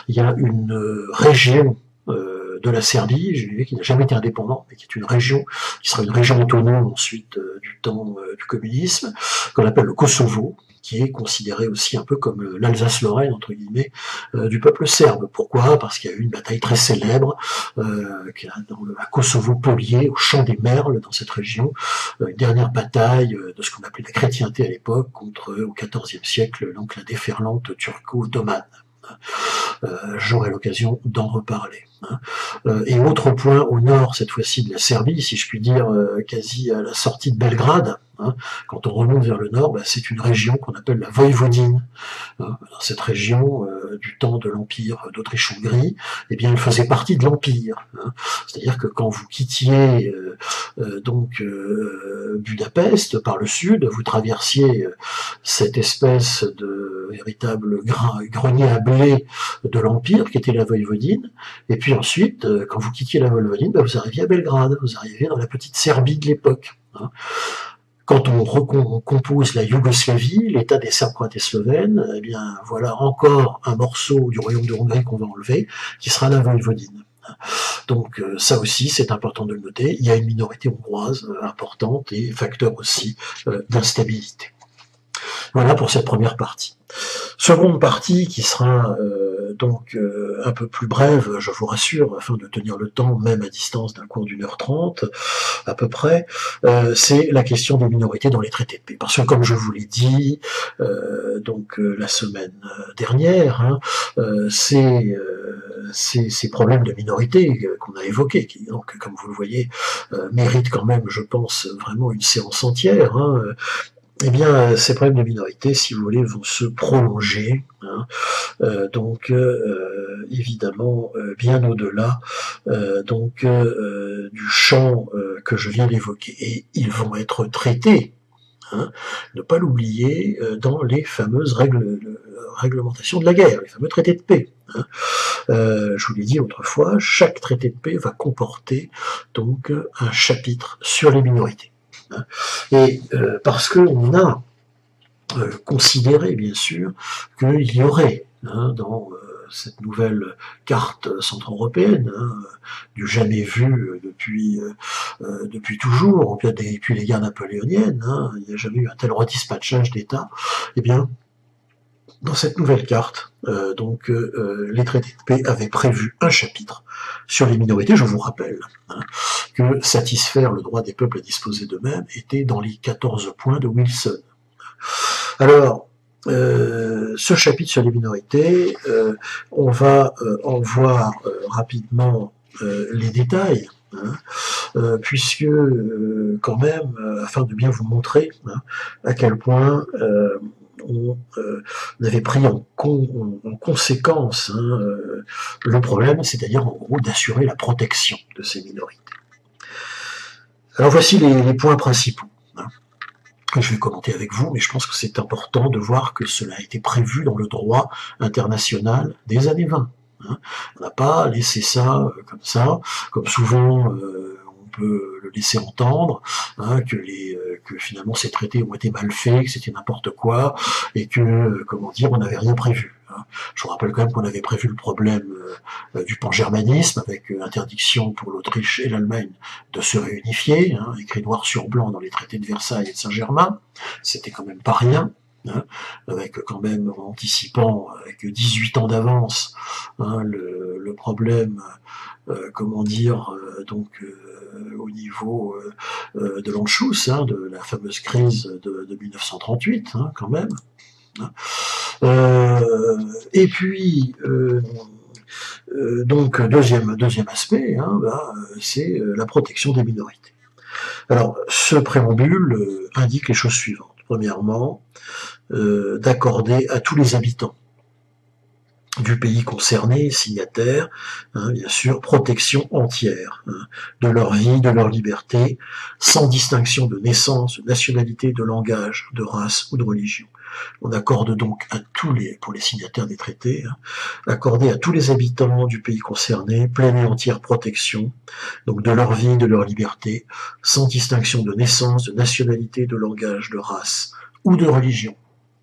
il y a une région de la Serbie, qui n'a jamais été indépendante, mais qui est une région, qui sera une région autonome ensuite du temps du communisme, qu'on appelle le Kosovo, qui est considéré aussi un peu comme l'Alsace-Lorraine, entre guillemets, du peuple serbe. Pourquoi? Parce qu'il y a eu une bataille très célèbre à Kosovo-Polier, au Champ des Merles, dans cette région, une dernière bataille de ce qu'on appelait la chrétienté à l'époque, contre, au XIVe siècle, donc la déferlante turco-ottomane. J'aurai l'occasion d'en reparler. Et autre point au nord, cette fois-ci de la Serbie, si je puis dire, quasi à la sortie de Belgrade, hein, quand on remonte vers le nord, bah, c'est une région qu'on appelle la Voïvodine. Dans cette région, du temps de l'Empire d'Autriche-Hongrie, eh bien, elle faisait partie de l'Empire. Hein. C'est-à-dire que quand vous quittiez Budapest par le sud, vous traversiez cette espèce de véritable grenier à blé de l'Empire, qui était la Voïvodine, et puis ensuite, quand vous quittiez la Voïvodine, bah, vous arriviez à Belgrade, vous arriviez dans la petite Serbie de l'époque. Hein. Quand on compose la Yougoslavie, l'État des Serbes, Croates et Slovènes, eh bien, voilà encore un morceau du royaume de Hongrie qu'on va enlever, qui sera la Voïvodine. Donc ça aussi, c'est important de le noter. Il y a une minorité hongroise importante et facteur aussi d'instabilité. Voilà pour cette première partie. Seconde partie qui sera un peu plus brève, je vous rassure, afin de tenir le temps, même à distance d'un cours d'1h30 à peu près, c'est la question des minorités dans les traités de paix. Parce que comme je vous l'ai dit la semaine dernière, hein, ces problèmes de minorité qu'on a évoqués, qui donc comme vous le voyez méritent quand même, je pense, vraiment une séance entière, hein, eh bien, ces problèmes de minorité, si vous voulez, vont se prolonger, hein, évidemment, bien au-delà du champ que je viens d'évoquer. Et ils vont être traités, hein, ne pas l'oublier, dans les fameuses réglementations de la guerre, les fameux traités de paix. Hein. Je vous l'ai dit autrefois, chaque traité de paix va comporter donc un chapitre sur les minorités. Et parce qu'on a considéré, bien sûr, qu'il y aurait dans cette nouvelle carte centra-européenne, du jamais vu depuis toujours, depuis les guerres napoléoniennes, il n'y a jamais eu un tel redispatchage d'État, eh bien, dans cette nouvelle carte, les traités de paix avaient prévu un chapitre sur les minorités. Je vous rappelle que satisfaire le droit des peuples à disposer d'eux-mêmes était dans les 14 points de Wilson. Alors, ce chapitre sur les minorités, on va en voir rapidement les détails, hein, puisque quand même, afin de bien vous montrer à quel point on avait pris en conséquence le problème, c'est-à-dire en gros d'assurer la protection de ces minorités. Alors voici les points principaux que je vais commenter avec vous, mais je pense que c'est important de voir que cela a été prévu dans le droit international des années 20. On n'a pas laissé ça, comme souvent on peut le laisser entendre, que finalement ces traités ont été mal faits, que c'était n'importe quoi, et que, comment dire, on n'avait rien prévu. Je vous rappelle quand même qu'on avait prévu le problème du pangermanisme, avec interdiction pour l'Autriche et l'Allemagne de se réunifier, écrit noir sur blanc dans les traités de Versailles et de Saint-Germain. C'était quand même pas rien. Avec quand même, en anticipant avec 18 ans d'avance le problème, comment dire, au niveau de l'Anschluss, de la fameuse crise de 1938, quand même. Et puis, donc, deuxième aspect, c'est la protection des minorités. Alors, ce préambule indique les choses suivantes. Premièrement, d'accorder à tous les habitants du pays concerné, signataires, bien sûr, protection entière de leur vie, de leur liberté, sans distinction de naissance, de nationalité, de langage, de race ou de religion. On accorde donc à pour les signataires des traités, accorder à tous les habitants du pays concerné pleine et entière protection, donc de leur vie, de leur liberté, sans distinction de naissance, de nationalité, de langage, de race ou de religion.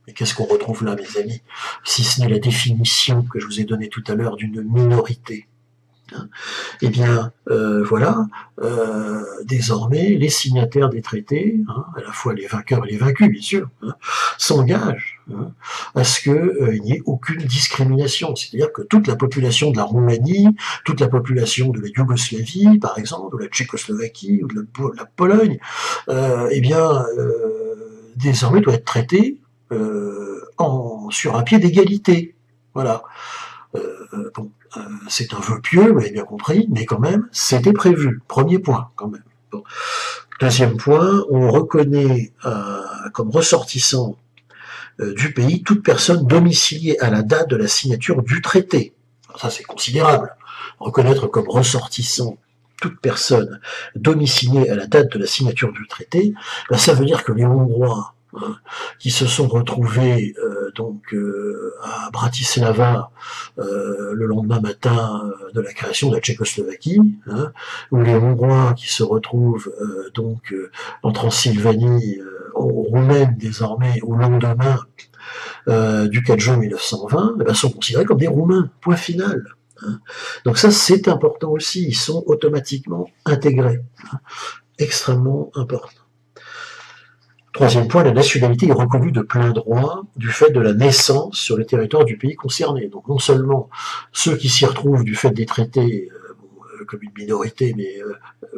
Et qu'est-ce qu'on retrouve là, mes amis, si ce n'est la définition que je vous ai donnée tout à l'heure d'une minorité? Eh bien, voilà, désormais, les signataires des traités, à la fois les vainqueurs et les vaincus, bien sûr, s'engagent à ce qu'il n'y ait aucune discrimination. C'est-à-dire que toute la population de la Roumanie, toute la population de la Yougoslavie, par exemple, ou la Tchécoslovaquie, ou de la Pologne, eh bien, désormais doit être traitée sur un pied d'égalité. Voilà. Bon, c'est un vœu pieux, vous avez bien compris, mais quand même, c'était prévu. Premier point, quand même. Bon. Deuxième point, on reconnaît comme ressortissant du pays toute personne domiciliée à la date de la signature du traité. Alors ça, c'est considérable. Reconnaître comme ressortissant toute personne domiciliée à la date de la signature du traité, ben, ça veut dire que les Hongrois qui se sont retrouvés à Bratislava le lendemain matin de la création de la Tchécoslovaquie, ou les Hongrois qui se retrouvent en Transylvanie, roumaine désormais, au lendemain du 4 juin 1920, sont considérés comme des Roumains, point final. Donc ça, c'est important aussi, ils sont automatiquement intégrés, extrêmement important. Troisième point, la nationalité est reconnue de plein droit du fait de la naissance sur le territoire du pays concerné. Donc non seulement ceux qui s'y retrouvent du fait des traités, comme une minorité, mais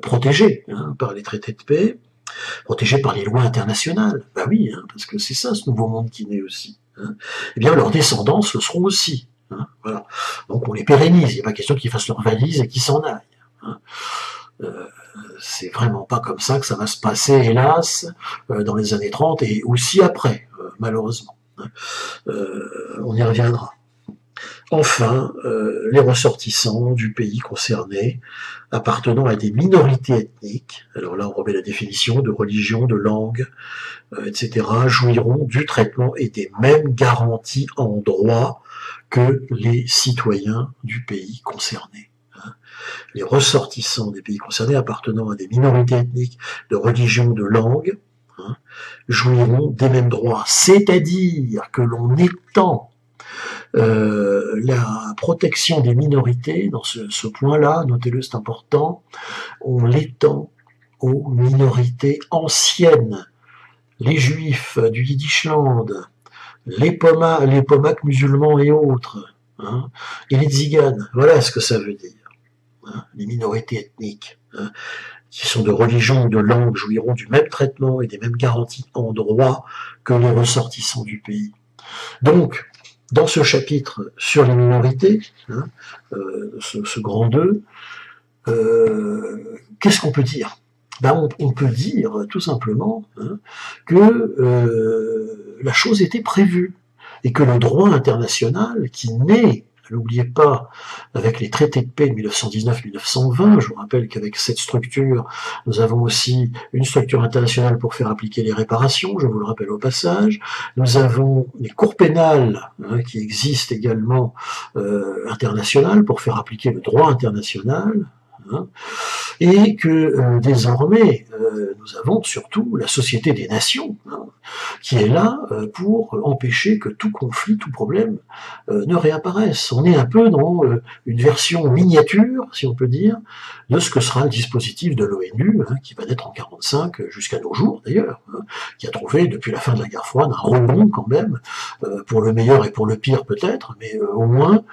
protégés par les traités de paix, protégés par les lois internationales. Ben oui, parce que c'est ça ce nouveau monde qui naît aussi. Eh bien leurs descendants le seront aussi. Voilà. Donc on les pérennise, il n'y a pas question qu'ils fassent leur valise et qu'ils s'en aillent. C'est vraiment pas comme ça que ça va se passer, hélas, dans les années 30 et aussi après, malheureusement. On y reviendra. Enfin, les ressortissants du pays concerné, appartenant à des minorités ethniques, alors là on remet la définition de religion, de langue, etc., jouiront du traitement et des mêmes garanties en droit que les citoyens du pays concerné. Les ressortissants des pays concernés appartenant à des minorités ethniques de religion, de langue, jouiront des mêmes droits. C'est-à-dire que l'on étend la protection des minorités, dans ce point-là, notez-le, c'est important, on l'étend aux minorités anciennes, les juifs du Yiddishland, les Pomaks musulmans et autres, et les tziganes, voilà ce que ça veut dire. Les minorités ethniques qui sont de religion ou de langue jouiront du même traitement et des mêmes garanties en droit que les ressortissants du pays. Donc, dans ce chapitre sur les minorités, hein, ce grand 2, qu'est-ce qu'on peut dire? Ben, on peut dire tout simplement, hein, que la chose était prévue et que le droit international qui naît, n'oubliez pas, avec les traités de paix de 1919-1920, je vous rappelle qu'avec cette structure, nous avons aussi une structure internationale pour faire appliquer les réparations, je vous le rappelle au passage, nous avons les cours pénales, hein, qui existent également internationales pour faire appliquer le droit international, hein, et que désormais nous avons surtout la Société des Nations, hein, qui est là pour empêcher que tout conflit, tout problème ne réapparaisse. On est un peu dans une version miniature, si on peut dire, de ce que sera le dispositif de l'ONU, hein, qui va naître en 1945 jusqu'à nos jours d'ailleurs, hein, qui a trouvé depuis la fin de la guerre froide un rebond quand même, pour le meilleur et pour le pire peut-être, mais au moins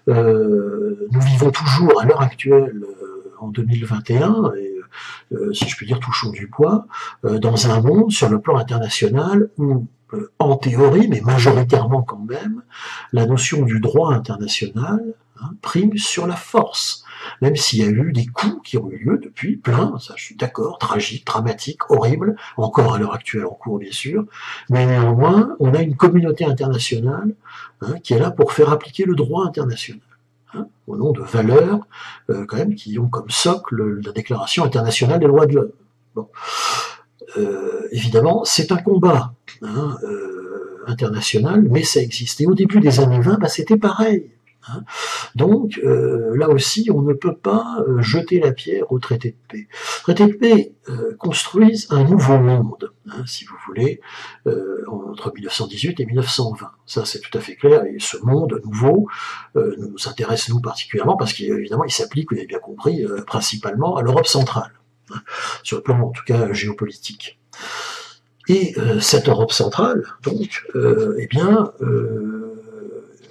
nous vivons toujours à l'heure actuelle en 2021, et si je puis dire touchons du bois, dans un monde sur le plan international où, en théorie, mais majoritairement quand même, la notion du droit international, hein, prime sur la force, même s'il y a eu des coups qui ont eu lieu depuis, plein, ça je suis d'accord, tragiques, dramatiques, horribles, encore à l'heure actuelle en cours bien sûr, mais néanmoins, on a une communauté internationale, hein, qui est là pour faire appliquer le droit international. Hein, au nom de valeurs quand même qui ont comme socle la Déclaration internationale des droits de l'homme. Bon. Évidemment, c'est un combat, hein, international, mais ça existe. Et au début des années 20, bah, c'était pareil. Hein. Donc, là aussi, on ne peut pas jeter la pierre au traité de paix. Le traité de paix construise un nouveau monde, hein, si vous voulez, entre 1918 et 1920. Ça, c'est tout à fait clair, et ce monde nouveau nous intéresse, nous, particulièrement, parce qu'évidemment, il s'applique, vous avez bien compris, principalement à l'Europe centrale, hein, sur le plan, en tout cas, géopolitique. Et cette Europe centrale, donc, eh bien,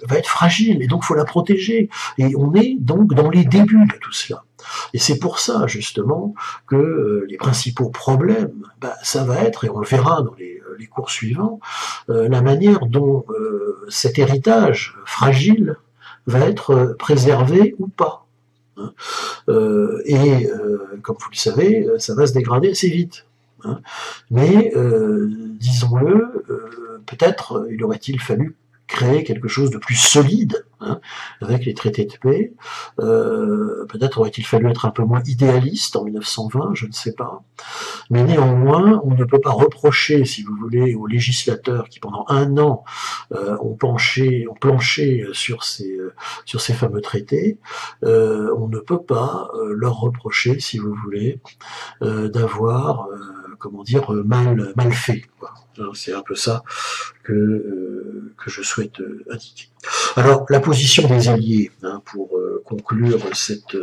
va être fragile, et donc il faut la protéger. Et on est donc dans les débuts de tout cela. Et c'est pour ça, justement, que les principaux problèmes, bah, ça va être, et on le verra dans les cours suivants, la manière dont cet héritage fragile va être préservé ou pas. Hein. Comme vous le savez, ça va se dégrader assez vite. Hein. Mais, disons-le, peut-être il aurait-il fallu créer quelque chose de plus solide, hein, avec les traités de paix. Peut-être aurait-il fallu être un peu moins idéaliste en 1920, je ne sais pas. Mais néanmoins, on ne peut pas reprocher, si vous voulez, aux législateurs qui pendant un an ont planché sur ces fameux traités, on ne peut pas leur reprocher, si vous voulez, d'avoir comment dire, mal fait, quoi. C'est un peu ça que je souhaite indiquer. Alors, la position des Alliés, hein, pour conclure cette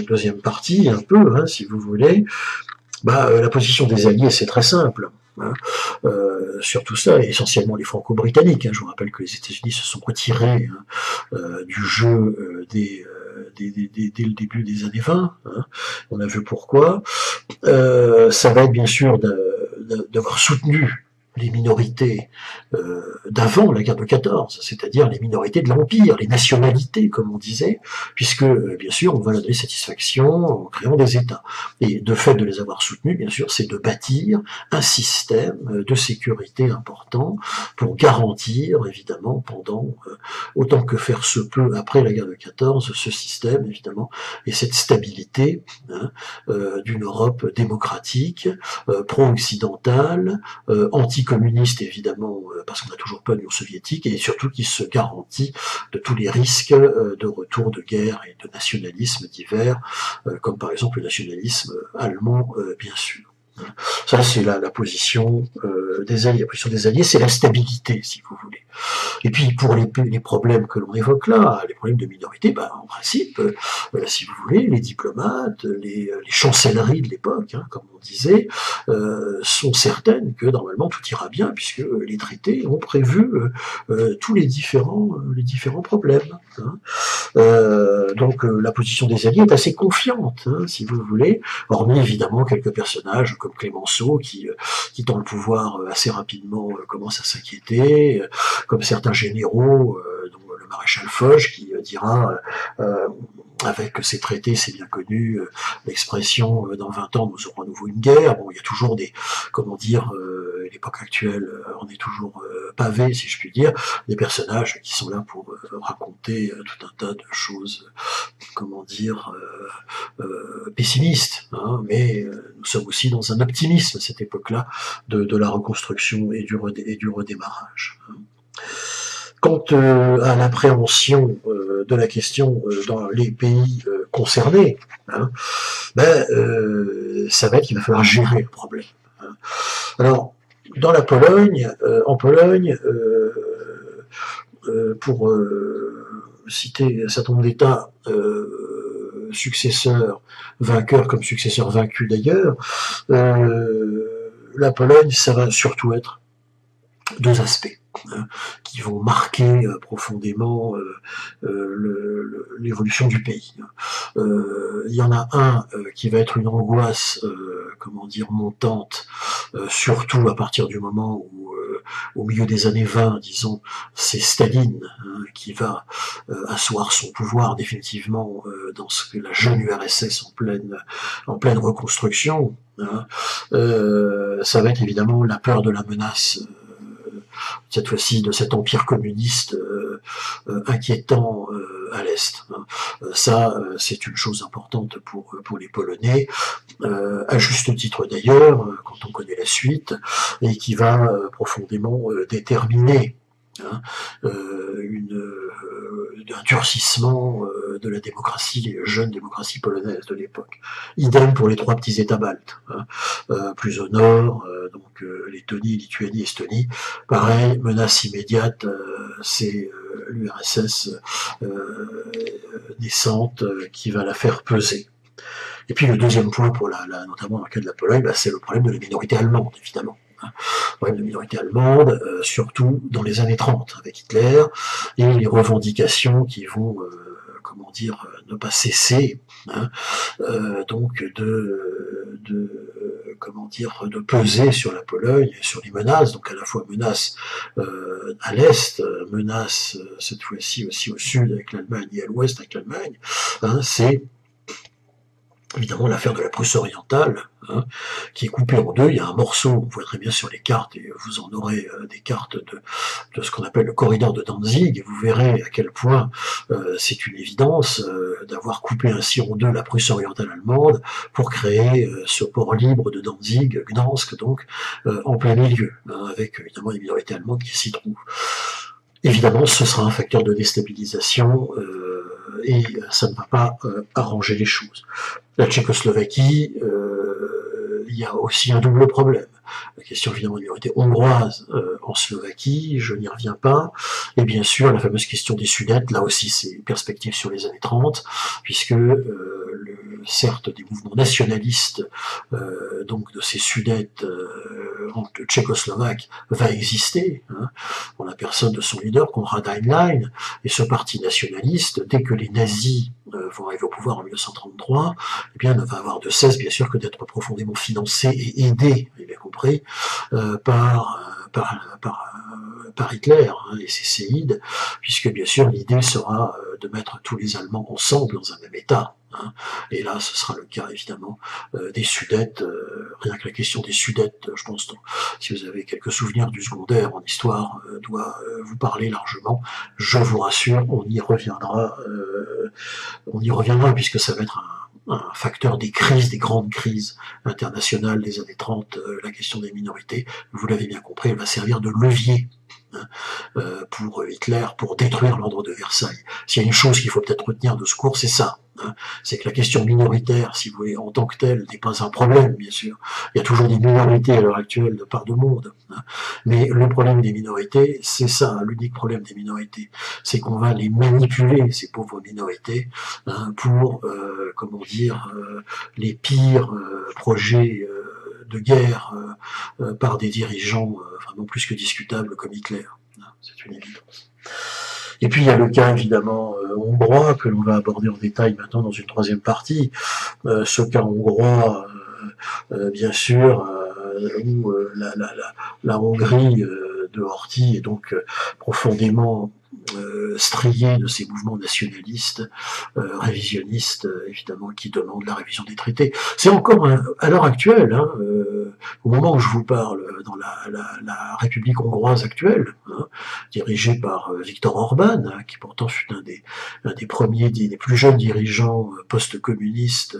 deuxième partie, un peu, hein, si vous voulez, bah, la position des Alliés, c'est très simple. Hein, sur tout ça, et essentiellement les Franco-Britanniques. Hein, je vous rappelle que les États-Unis se sont retirés, hein, du jeu dès le début des années 20. Hein, on a vu pourquoi. Ça va être bien sûr d'avoir soutenu les minorités d'avant la guerre de 14, c'est-à-dire les minorités de l'Empire, les nationalités, comme on disait, puisque, bien sûr, on va leur donner satisfaction en créant des États. Et de fait de les avoir soutenus, bien sûr, c'est de bâtir un système de sécurité important pour garantir, évidemment, pendant autant que faire se peut après la guerre de 14, ce système, évidemment, et cette stabilité, hein, d'une Europe démocratique, pro-occidentale, anti-communiste évidemment, parce qu'on n'a toujours pas l'Union soviétique, et surtout qui se garantit de tous les risques de retour de guerre et de nationalisme divers, comme par exemple le nationalisme allemand, bien sûr. Ça, c'est la position des Alliés. La position des Alliés, c'est la stabilité, si vous voulez. Et puis, pour les problèmes que l'on évoque là, les problèmes de minorité, bah, en principe, si vous voulez, les diplomates, les chancelleries de l'époque, hein, comme on disait, sont certaines que normalement tout ira bien, puisque les traités ont prévu tous les différents problèmes. Hein. Donc, la position des Alliés est assez confiante, hein, si vous voulez, hormis évidemment quelques personnages comme Clémenceau, qui dans le pouvoir assez rapidement commence à s'inquiéter, comme certains généraux, dont le maréchal Foch, qui dira avec ces traités, c'est bien connu, l'expression dans 20 ans nous aurons à nouveau une guerre. Bon, il y a toujours des, comment dire, l'époque actuelle, on est toujours pavé, si je puis dire, des personnages qui sont là pour raconter tout un tas de choses, comment dire, pessimistes, hein, mais nous sommes aussi dans un optimisme à cette époque-là de la reconstruction et du redémarrage. Hein. Quant à l'appréhension de la question dans les pays concernés, hein, ça va être qu'il va falloir gérer le problème. Hein. Alors, dans la Pologne, en Pologne, pour citer un certain nombre d'États successeurs vainqueurs comme successeurs vaincus d'ailleurs, la Pologne, ça va surtout être deux aspects qui vont marquer profondément l'évolution du pays. Il y en a un qui va être une angoisse, comment dire, montante, surtout à partir du moment où, au milieu des années 20, disons, c'est Staline qui va asseoir son pouvoir définitivement dans ce que la jeune URSS en pleine reconstruction. Hein. Ça va être évidemment la peur de la menace cette fois-ci de cet empire communiste inquiétant à l'Est. Ça, c'est une chose importante pour les Polonais, à juste titre d'ailleurs, quand on connaît la suite, et qui va profondément déterminer un durcissement de la démocratie, jeune démocratie polonaise de l'époque. Idem pour les trois petits États baltes, plus au nord, donc Lettonie, Lituanie, Estonie. Pareil, menace immédiate, c'est l'URSS naissante qui va la faire peser. Et puis le deuxième point, notamment dans le cas de la Pologne, c'est le problème de la minorité allemande, évidemment. Problème de minorité allemande, surtout dans les années 30 avec Hitler, et les revendications qui vont, comment dire, ne pas cesser, donc comment dire, de peser sur la Pologne, sur les menaces, donc à la fois menaces à l'est, menaces cette fois-ci aussi au sud avec l'Allemagne et à l'ouest avec l'Allemagne, c'est évidemment l'affaire de la Prusse orientale, qui est coupée en deux. Il y a un morceau, on voit très bien sur les cartes, et vous en aurez des cartes de ce qu'on appelle le corridor de Danzig, et vous verrez à quel point c'est une évidence d'avoir coupé ainsi en deux la Prusse orientale allemande pour créer ce port libre de Danzig, Gdansk donc, en plein milieu, avec évidemment les minorités allemandes qui s'y trouvent. Évidemment, ce sera un facteur de déstabilisation et ça ne va pas arranger les choses. La Tchécoslovaquie, il y a aussi un double problème. La question évidemment de la minorité hongroise en Slovaquie, je n'y reviens pas, et bien sûr la fameuse question des Sudètes, là aussi c'est perspective sur les années 30, puisque certes des mouvements nationalistes donc de ces Sudètes tchécoslovaques va exister, en la personne de son leader Konrad Heinlein, et ce parti nationaliste, dès que les nazis vont arriver au pouvoir en 1933, eh bien ne va avoir de cesse bien sûr que d'être profondément financé et aidé, vous avez bien compris, par Hitler et ses séides, puisque bien sûr l'idée sera de mettre tous les Allemands ensemble dans un même État. Et là, ce sera le cas évidemment des Sudètes. Rien que la question des Sudètes, je pense, si vous avez quelques souvenirs du secondaire en histoire, doit vous parler largement. Je vous rassure, on y reviendra puisque ça va être un facteur des crises, des grandes crises internationales des années 30, la question des minorités, vous l'avez bien compris, elle va servir de levier pour Hitler, pour détruire l'ordre de Versailles. S'il y a une chose qu'il faut peut-être retenir de ce cours, c'est ça. C'est que la question minoritaire, si vous voulez, en tant que telle, n'est pas un problème, bien sûr. Il y a toujours des minorités à l'heure actuelle de part de monde. Mais le problème des minorités, c'est ça, l'unique problème des minorités. C'est qu'on va les manipuler, ces pauvres minorités, pour, comment dire, les pires projets de guerre par des dirigeants vraiment plus que discutables comme Hitler. C'est une évidence. Et puis il y a le cas évidemment hongrois que l'on va aborder en détail maintenant dans une troisième partie. Ce cas hongrois bien sûr, où la Hongrie de Horthy est donc profondément strié de ces mouvements nationalistes, révisionnistes, évidemment, qui demandent la révision des traités. C'est encore, à l'heure actuelle, hein, au moment où je vous parle, dans la République hongroise actuelle, hein, dirigée par Viktor Orban, hein, qui pourtant fut un des premiers, des plus jeunes dirigeants post-communistes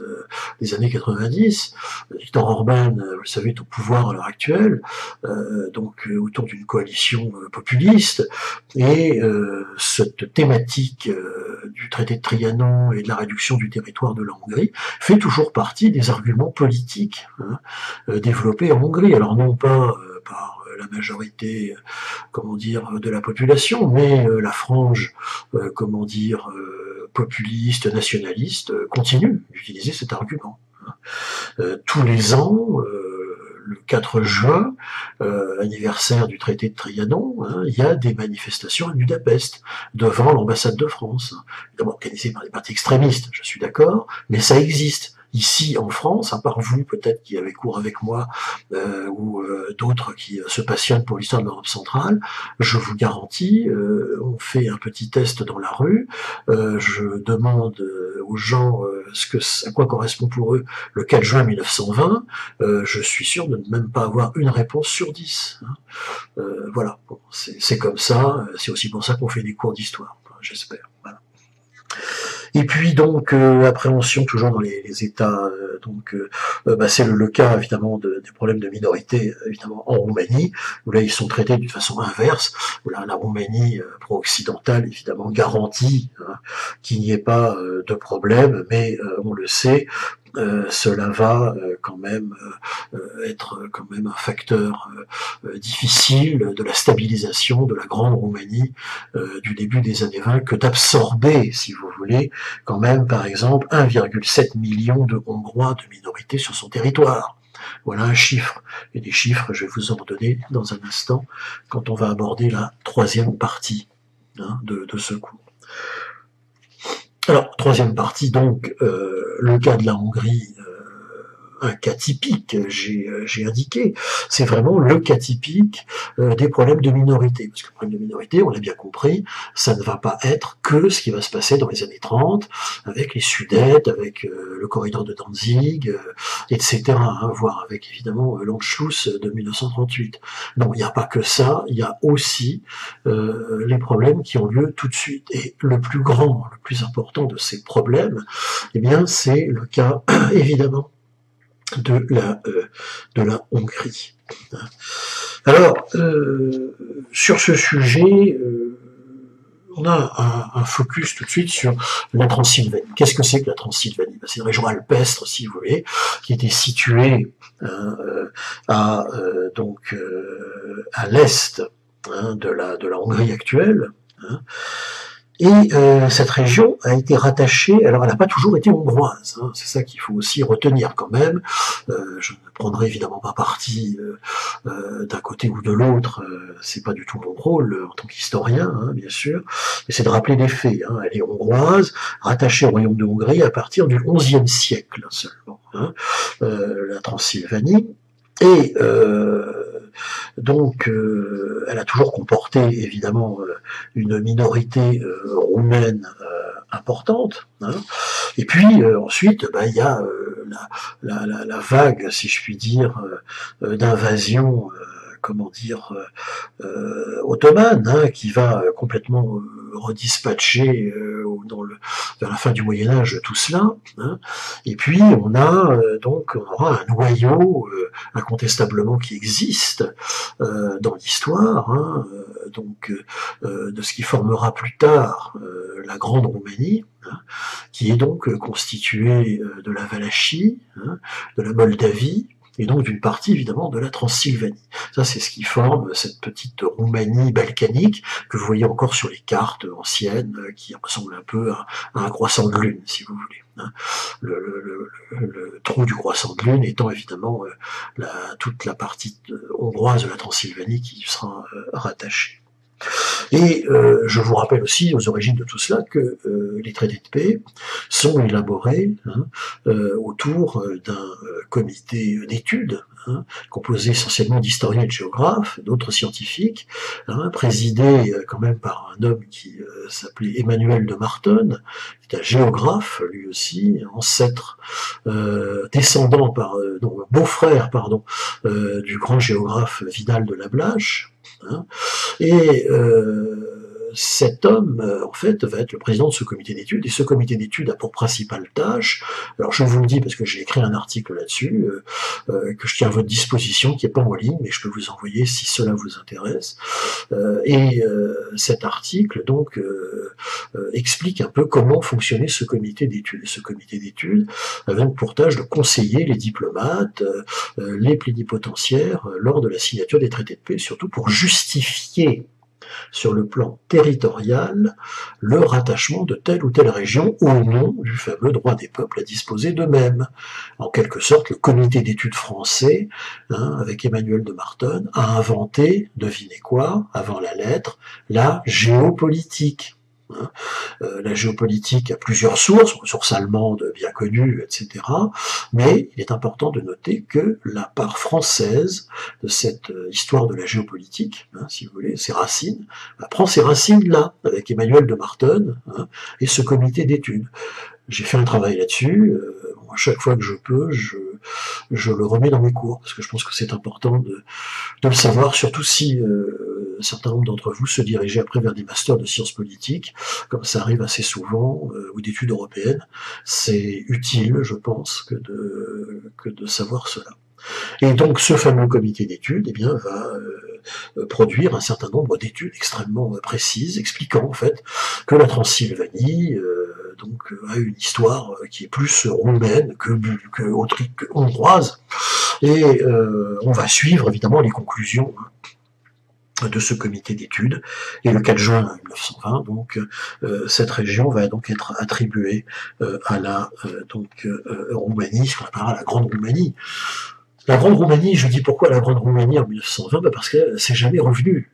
des années 90. Viktor Orban, vous le savez, est au pouvoir à l'heure actuelle, donc autour d'une coalition populiste, et cette thématique du traité de Trianon et de la réduction du territoire de la Hongrie fait toujours partie des arguments politiques, hein, développés en Hongrie. Alors non pas par la majorité, comment dire, de la population, mais la frange, comment dire, populiste, nationaliste, continue d'utiliser cet argument. Tous les ans, le 4 juin, anniversaire du traité de Trianon, hein, il y a des manifestations à Budapest, devant l'ambassade de France, évidemment organisées par des partis extrémistes, je suis d'accord, mais ça existe. Ici, en France, à part vous, peut-être, qui avez cours avec moi, ou d'autres qui se passionnent pour l'histoire de l'Europe centrale, je vous garantis, on fait un petit test dans la rue, je demande aux gens à quoi correspond pour eux le 4 juin 1920, je suis sûr de ne même pas avoir une réponse sur 10. Hein. Voilà, bon, c'est comme ça, c'est aussi pour ça qu'on fait des cours d'histoire, j'espère. Voilà. Et puis donc appréhension toujours dans les États, c'est le cas évidemment des problèmes de minorité évidemment en Roumanie, où là ils sont traités d'une façon inverse, où là la Roumanie pro-occidentale évidemment garantit qu'il n'y ait pas de problème, mais on le sait, cela va quand même être quand même un facteur difficile de la stabilisation de la grande Roumanie du début des années 20, que d'absorber, si vous voulez, quand même par exemple 1,7 million de Hongrois de minorité sur son territoire. Voilà un chiffre, et des chiffres je vais vous en donner dans un instant quand on va aborder la troisième partie de ce cours. Alors, troisième partie, donc, le cas de la Hongrie, un cas typique, j'ai indiqué, c'est vraiment le cas typique des problèmes de minorité. Parce que le problème de minorité, on l'a bien compris, ça ne va pas être que ce qui va se passer dans les années 30, avec les Sudètes, avec le corridor de Danzig, etc., hein, voire avec évidemment l'Anschluss de 1938. Non, il n'y a pas que ça, il y a aussi les problèmes qui ont lieu tout de suite. Et le plus grand, le plus important de ces problèmes, eh bien, c'est le cas, évidemment, de la Hongrie. Alors, sur ce sujet, on a un focus tout de suite sur la Transylvanie. Qu'est-ce que c'est que la Transylvanie? C'est une région alpestre, si vous voulez, qui était située à l'est de la Hongrie actuelle. Hein. Et cette région a été rattachée, alors elle n'a pas toujours été hongroise, hein, c'est ça qu'il faut aussi retenir quand même. Je ne prendrai évidemment pas parti d'un côté ou de l'autre, c'est pas du tout mon rôle en tant qu'historien, hein, bien sûr, mais c'est de rappeler les faits. Hein. Elle est hongroise, rattachée au royaume de Hongrie à partir du XIe siècle seulement, hein, la Transylvanie. Et donc, elle a toujours comporté, évidemment, une minorité roumaine importante. Hein. Et puis, ensuite, il y a la vague, si je puis dire, d'invasion, ottomane, hein, qui va complètement redispatcher vers la fin du Moyen-Âge tout cela. Hein. Et puis, on aura un noyau incontestablement qui existe dans l'histoire, hein, de ce qui formera plus tard la Grande Roumanie, hein, qui est donc constituée de la Valachie, hein, de la Moldavie, et donc d'une partie évidemment de la Transylvanie. Ça, c'est ce qui forme cette petite Roumanie balkanique que vous voyez encore sur les cartes anciennes, qui ressemble un peu à un croissant de lune, si vous voulez. Hein. Le trou du croissant de lune étant évidemment toute la partie hongroise de la Transylvanie qui y sera rattachée. Et je vous rappelle aussi, aux origines de tout cela, que les traités de paix sont élaborés autour d'un comité d'études, composé essentiellement d'historiens et de géographes, d'autres scientifiques, présidé quand même par un homme qui s'appelait Emmanuel de Martonne, qui est un géographe, lui aussi, ancêtre, descendant beau-frère, du grand géographe Vidal de la Blache, et cet homme, en fait, va être le président de ce comité d'études, et ce comité d'études a pour principale tâche, alors je vous le dis parce que j'ai écrit un article là-dessus, que je tiens à votre disposition, qui n'est pas en ligne, mais je peux vous envoyer si cela vous intéresse, cet article, donc, explique un peu comment fonctionnait ce comité d'études. Et ce comité d'études avait pour tâche de conseiller les diplomates, les plénipotentiaires, lors de la signature des traités de paix, surtout pour justifier sur le plan territorial le rattachement de telle ou telle région au nom du fameux droit des peuples à disposer d'eux-mêmes. En quelque sorte, le comité d'études français, avec Emmanuel de Martonne, a inventé, devinez quoi, avant la lettre, la géopolitique. La géopolitique a plusieurs sources allemandes bien connues, etc. Mais il est important de noter que la part française de cette histoire de la géopolitique, si vous voulez, ses racines, prend ses racines là, avec Emmanuel de Martonne et ce comité d'études. J'ai fait un travail là-dessus, à chaque fois que je peux, je le remets dans mes cours, parce que je pense que c'est important de le savoir, surtout si un certain nombre d'entre vous se dirigeaient après vers des masters de sciences politiques, comme ça arrive assez souvent, ou d'études européennes. C'est utile, je pense, que de savoir cela. Et donc ce fameux comité d'études va produire un certain nombre d'études extrêmement précises, expliquant en fait que la Transylvanie a une histoire qui est plus roumaine que hongroise, et on va suivre évidemment les conclusions de ce comité d'études, et le 4 juin 1920, donc cette région va donc être attribuée à la Roumanie, ce qu'on appellera la Grande Roumanie. La Grande Roumanie, je dis pourquoi la Grande Roumanie en 1920, parce que c'est jamais revenu.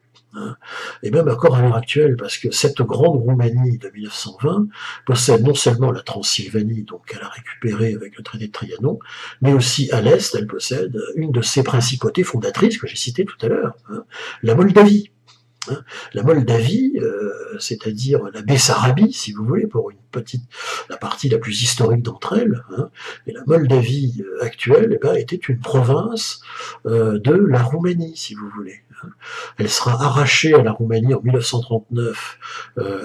Et même encore à l'heure actuelle, parce que cette Grande Roumanie de 1920 possède non seulement la Transylvanie, donc elle a récupéré avec le traité de Trianon, mais aussi à l'est, elle possède une de ses principautés fondatrices que j'ai citées tout à l'heure, la Moldavie. La Moldavie, c'est-à-dire la Bessarabie, si vous voulez, pour la partie la plus historique d'entre elles, et la Moldavie actuelle était une province de la Roumanie, si vous voulez. Elle sera arrachée à la Roumanie en 1939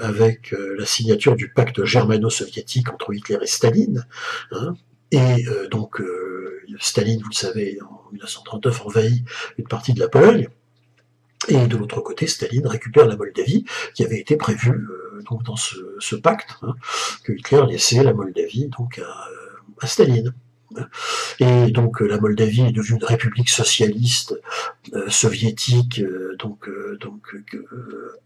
avec la signature du pacte germano-soviétique entre Hitler et Staline, Staline, vous le savez, en 1939 envahit une partie de la Pologne. Et de l'autre côté, Staline récupère la Moldavie, qui avait été prévue dans ce pacte, que Hitler laissait la Moldavie à Staline. Et donc la Moldavie est devenue une république socialiste soviétique,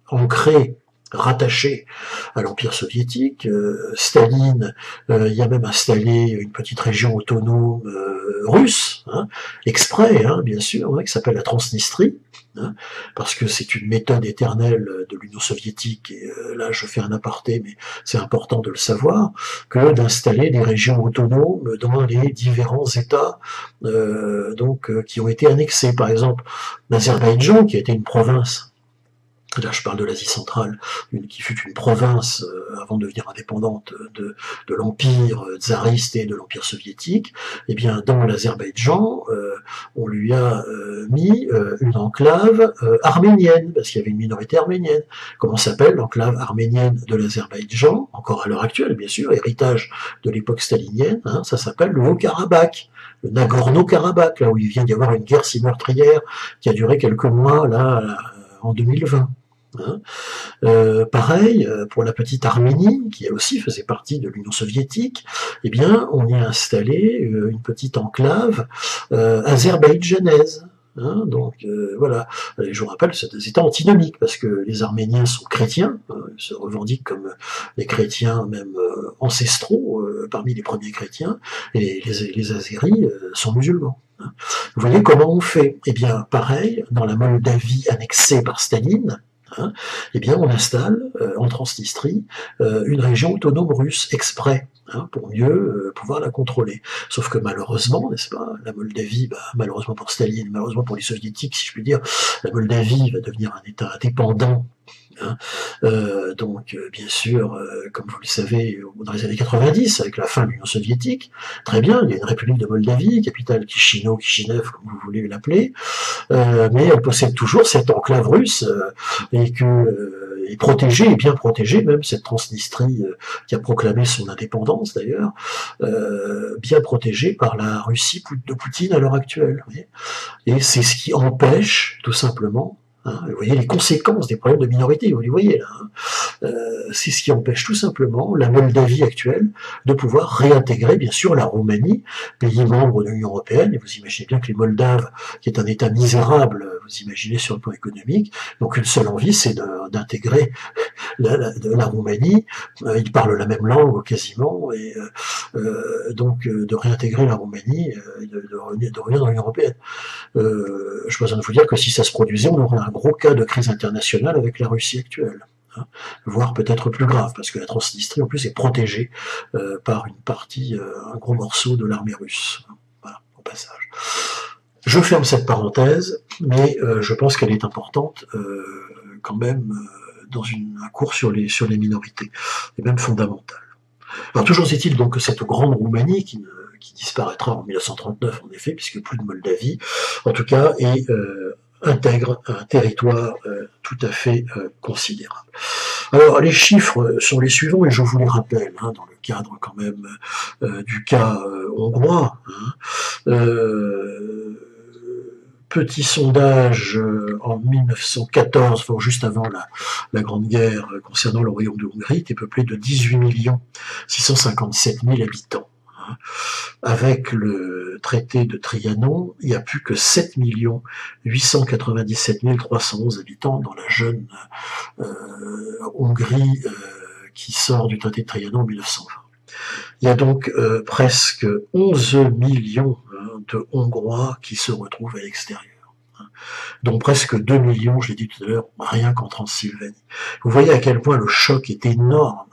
ancrée, rattachée à l'Empire soviétique. Staline y a même installé une petite région autonome russe, exprès, bien sûr, qui s'appelle la Transnistrie, parce que c'est une méthode éternelle de l'Union soviétique, et là je fais un aparté, mais c'est important de le savoir, que d'installer des régions autonomes dans les différents États qui ont été annexés. Par exemple, l'Azerbaïdjan, qui a été une province, là je parle de l'Asie centrale, qui fut une province avant de devenir indépendante de l'Empire tsariste et de l'Empire soviétique, et bien dans l'Azerbaïdjan, on lui a mis une enclave arménienne, parce qu'il y avait une minorité arménienne. Comment s'appelle l'enclave arménienne de l'Azerbaïdjan, encore à l'heure actuelle bien sûr, héritage de l'époque stalinienne, ça s'appelle le Haut-Karabakh, le Nagorno-Karabakh, là où il vient d'y avoir une guerre si meurtrière qui a duré quelques mois là en 2020. Pareil pour la petite Arménie, qui elle aussi faisait partie de l'Union soviétique, eh bien on y a installé une petite enclave azerbaïdjanaise. Voilà, je vous rappelle, c'est des États antinomiques, parce que les Arméniens sont chrétiens, ils se revendiquent comme les chrétiens même ancestraux, parmi les premiers chrétiens, et les Azéris sont musulmans. Vous voyez comment on fait? Eh bien, pareil, dans la Moldavie annexée par Staline, hein, eh bien on installe en Transnistrie une région autonome russe exprès, hein, pour mieux pouvoir la contrôler. Sauf que malheureusement, n'est-ce pas, la Moldavie, malheureusement pour Staline, malheureusement pour les soviétiques, si je puis dire, la Moldavie va devenir un État indépendant. Hein. Donc, bien sûr, comme vous le savez, dans les années 90, avec la fin de l'Union soviétique, très bien, il y a une république de Moldavie, capitale Chisinau, Kishinev, comme vous voulez l'appeler, mais elle possède toujours cette enclave russe, et que est protégée, et bien protégée, même cette Transnistrie qui a proclamé son indépendance d'ailleurs, bien protégée par la Russie de Poutine à l'heure actuelle. Et c'est ce qui empêche, tout simplement, hein, vous voyez les conséquences des problèmes de minorité, vous les voyez là. Hein. C'est ce qui empêche tout simplement la Moldavie actuelle de pouvoir réintégrer, bien sûr, la Roumanie, pays membre de l'Union européenne. Et vous imaginez bien que les Moldaves, qui est un État misérable, vous imaginez sur le plan économique, donc une seule envie, c'est d'intégrer la Roumanie. Ils parlent la même langue quasiment, et donc de réintégrer la Roumanie, de revenir dans l'Union européenne. Je n'ai pas besoin de vous dire que si ça se produisait, on aurait un gros cas de crise internationale avec la Russie actuelle, hein, voire peut-être plus grave, parce que la Transnistrie en plus est protégée par une partie, un gros morceau de l'armée russe. Voilà, au passage. Je ferme cette parenthèse, mais je pense qu'elle est importante quand même dans un cours sur les minorités, et même fondamentale. Alors toujours est-il donc que cette grande Roumanie qui disparaîtra en 1939 en effet, puisque plus de Moldavie, en tout cas, et intègre un territoire tout à fait considérable. Alors les chiffres sont les suivants, et je vous les rappelle, hein, dans le cadre quand même du cas hongrois. Hein. Petit sondage en 1914, enfin, juste avant la Grande Guerre, concernant le royaume de Hongrie, était peuplé de 18 657 000 habitants. Avec le traité de Trianon, il n'y a plus que 7 897 311 habitants dans la jeune Hongrie qui sort du traité de Trianon en 1920. Il y a donc presque 11 millions de Hongrois qui se retrouvent à l'extérieur, dont presque 2 millions, je l'ai dit tout à l'heure, rien qu'en Transylvanie. Vous voyez à quel point le choc est énorme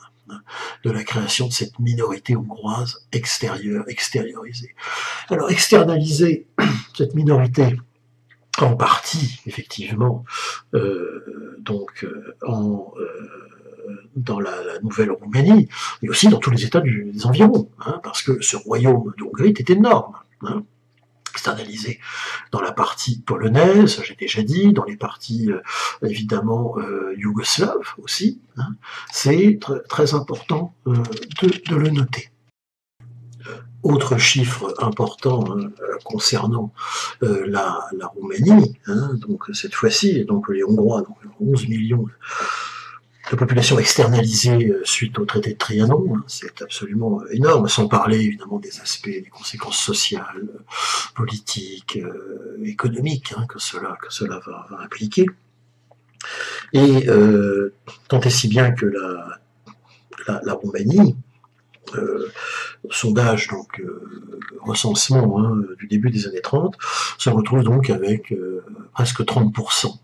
de la création de cette minorité hongroise extériorisée. Alors, externaliser cette minorité en partie, effectivement, dans la nouvelle Roumanie, mais aussi dans tous les États des environs, hein, parce que ce royaume de Hongrie était énorme. Hein, externalisé dans la partie polonaise, j'ai déjà dit, dans les parties évidemment yougoslaves aussi, hein, c'est très important de le noter. Autre chiffre important concernant la Roumanie, hein, donc cette fois-ci, donc les Hongrois, donc 11 millions de population externalisée suite au traité de Trianon, hein, c'est absolument énorme, sans parler évidemment des aspects, des conséquences sociales, politiques, économiques hein, que cela va impliquer. Et tant et si bien que la Roumanie, sondage, donc recensement hein, du début des années 30, se retrouve donc avec presque 30%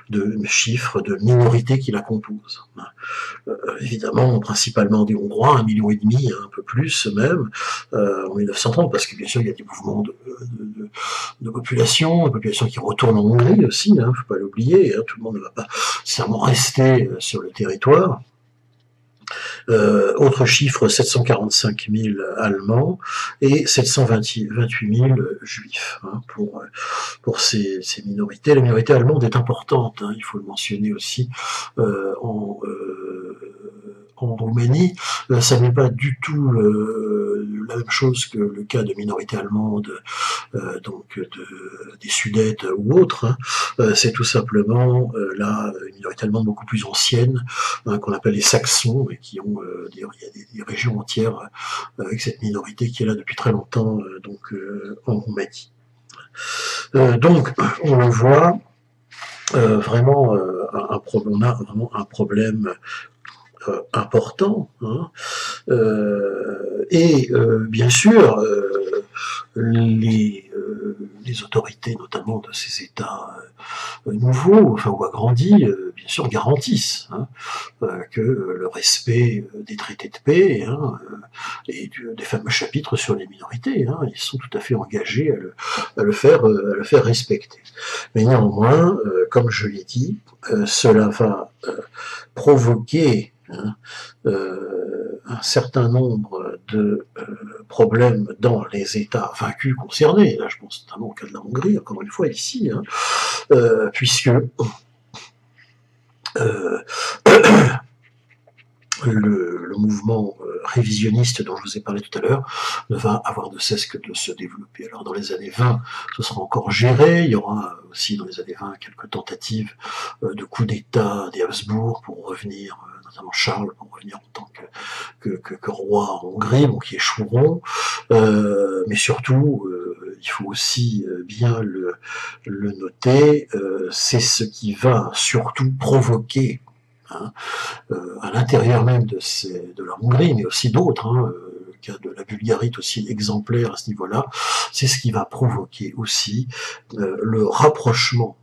de chiffres de minorités qui la composent. Évidemment, principalement des Hongrois, 1,5 million, un peu plus même, en 1930, parce que bien sûr il y a des mouvements de population qui retournent en Hongrie aussi, hein, faut pas l'oublier, hein, tout le monde ne va pas nécessairement rester sur le territoire. Autre chiffre, 745 000 Allemands et 728 000 Juifs hein, pour ces minorités. La minorité allemande est importante, hein, il faut le mentionner aussi en Roumanie. Ça n'est pas du tout la même chose que le cas de minorités allemandes, donc des Sudètes ou autres. Hein. C'est tout simplement là une minorité allemande beaucoup plus ancienne, hein, qu'on appelle les Saxons, et qui ont il y a des régions entières avec cette minorité qui est là depuis très longtemps, donc en Roumanie. Donc on le voit vraiment on a vraiment un problème important, hein, et bien sûr les autorités, notamment de ces États nouveaux, enfin ou agrandis, bien sûr garantissent que le respect des traités de paix et des fameux chapitres sur les minorités, ils sont tout à fait engagés à le faire respecter. Mais néanmoins, comme je l'ai dit, cela va provoquer un certain nombre de problèmes dans les États vaincus concernés. Là, je pense notamment au cas de la Hongrie, encore une fois ici, puisque le mouvement révisionniste dont je vous ai parlé tout à l'heure ne va avoir de cesse que de se développer. Alors dans les années 20, ce sera encore géré, il y aura aussi dans les années 20 quelques tentatives de coup d'État des Habsbourg pour revenir, notamment Charles, pour revenir en tant que roi en Hongrie, bon, qui échoueront, mais surtout, il faut aussi bien le noter, c'est ce qui va surtout provoquer à l'intérieur même de la Hongrie, mais aussi d'autres, le cas de la Bulgarie est aussi exemplaire à ce niveau-là, c'est ce qui va provoquer aussi le rapprochement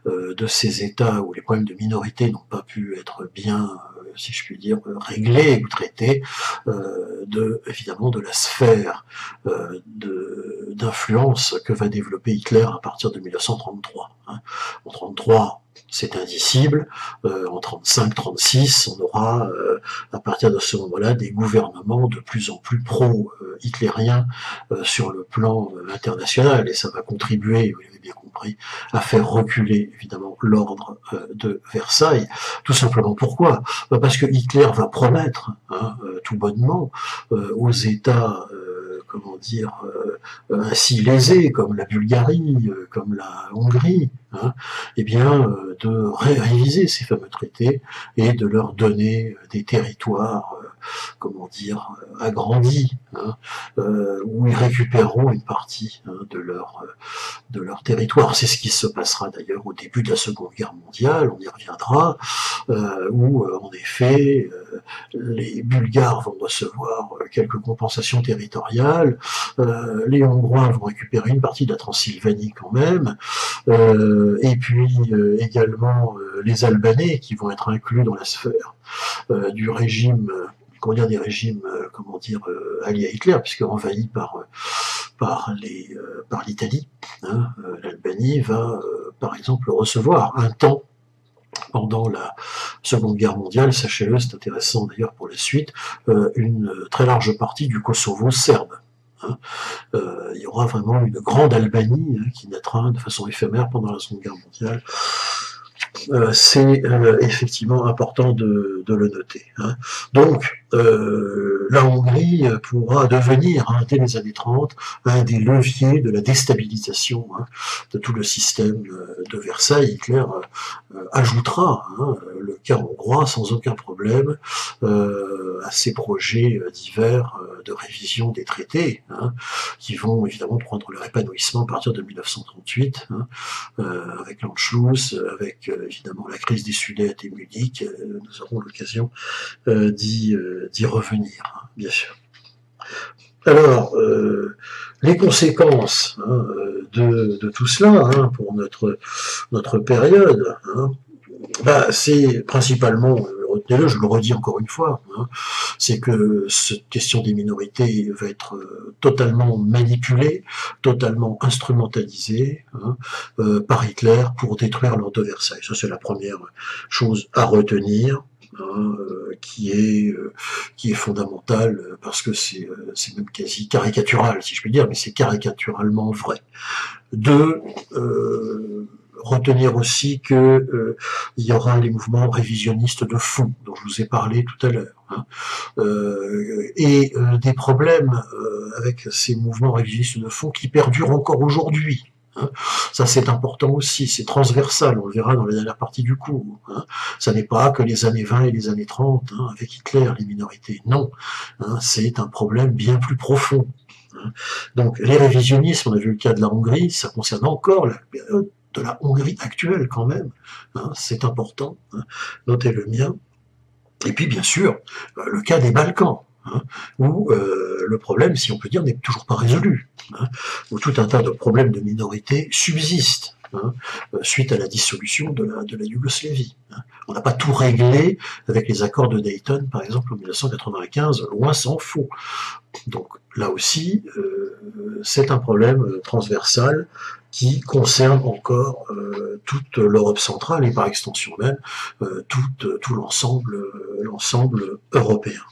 de ces États où les problèmes de minorité n'ont pas pu être bien, si je puis dire, réglés ou traités, évidemment de la sphère d'influence que va développer Hitler à partir de 1933. En 1933, c'est indicible. En 35-36, on aura, à partir de ce moment-là, des gouvernements de plus en plus pro-hitlériens sur le plan international, et ça va contribuer, vous l'avez bien compris, à faire reculer, évidemment, l'ordre de Versailles. Tout simplement pourquoi ? Parce que Hitler va promettre, tout bonnement, aux États comment dire, ainsi lésés, comme la Bulgarie, comme la Hongrie, eh bien, de réviser ces fameux traités et de leur donner des territoires, comment dire, agrandis, où ils récupéreront une partie de leur territoire. C'est ce qui se passera d'ailleurs au début de la Seconde Guerre mondiale, on y reviendra, où en effet les Bulgares vont recevoir quelques compensations territoriales, les Hongrois vont récupérer une partie de la Transylvanie quand même, et puis également les Albanais qui vont être inclus dans la sphère du régime, des régimes, alliés à Hitler, puisque envahi par l'Italie. L'Albanie va, par exemple, recevoir un temps pendant la Seconde Guerre mondiale, sachez-le, c'est intéressant d'ailleurs pour la suite, une très large partie du Kosovo serbe. Il y aura vraiment une grande Albanie qui naîtra de façon éphémère pendant la Seconde Guerre mondiale. C'est effectivement important de le noter. Donc, la Hongrie pourra devenir, dès les années 30, un des leviers de la déstabilisation de tout le système de Versailles. Hitler ajoutera le cas hongrois sans aucun problème à ses projets divers de révision des traités, qui vont évidemment prendre leur épanouissement à partir de 1938, avec l'Anschluss, avec évidemment la crise des Sudètes et Munich. Nous aurons l'occasion d'y revenir, bien sûr. Alors, les conséquences de tout cela pour notre période, c'est principalement, retenez-le, je le redis encore une fois, c'est que cette question des minorités va être totalement manipulée, totalement instrumentalisée par Hitler pour détruire l'ordre de Versailles. Ça, c'est la première chose à retenir. Qui est fondamental parce que c'est même quasi caricatural, si je puis dire, mais c'est caricaturalement vrai. Deux, retenir aussi que il y aura les mouvements révisionnistes de fond dont je vous ai parlé tout à l'heure, et des problèmes avec ces mouvements révisionnistes de fond qui perdurent encore aujourd'hui. Ça c'est important aussi, c'est transversal, on le verra dans la dernière partie du cours. Ça n'est pas que les années 20 et les années 30, avec Hitler, les minorités, non. C'est un problème bien plus profond. Donc les révisionnismes, on a vu le cas de la Hongrie, ça concerne encore la période de la Hongrie actuelle quand même, c'est important, notez le mien. Et puis bien sûr, le cas des Balkans. hein, où le problème, si on peut dire, n'est toujours pas résolu, hein, où tout un tas de problèmes de minorité subsistent, hein, suite à la dissolution de la Yougoslavie. Hein. On n'a pas tout réglé avec les accords de Dayton, par exemple, en 1995, loin s'en faut. Donc là aussi, c'est un problème transversal qui concerne encore toute l'Europe centrale et par extension même tout l'ensemble européen.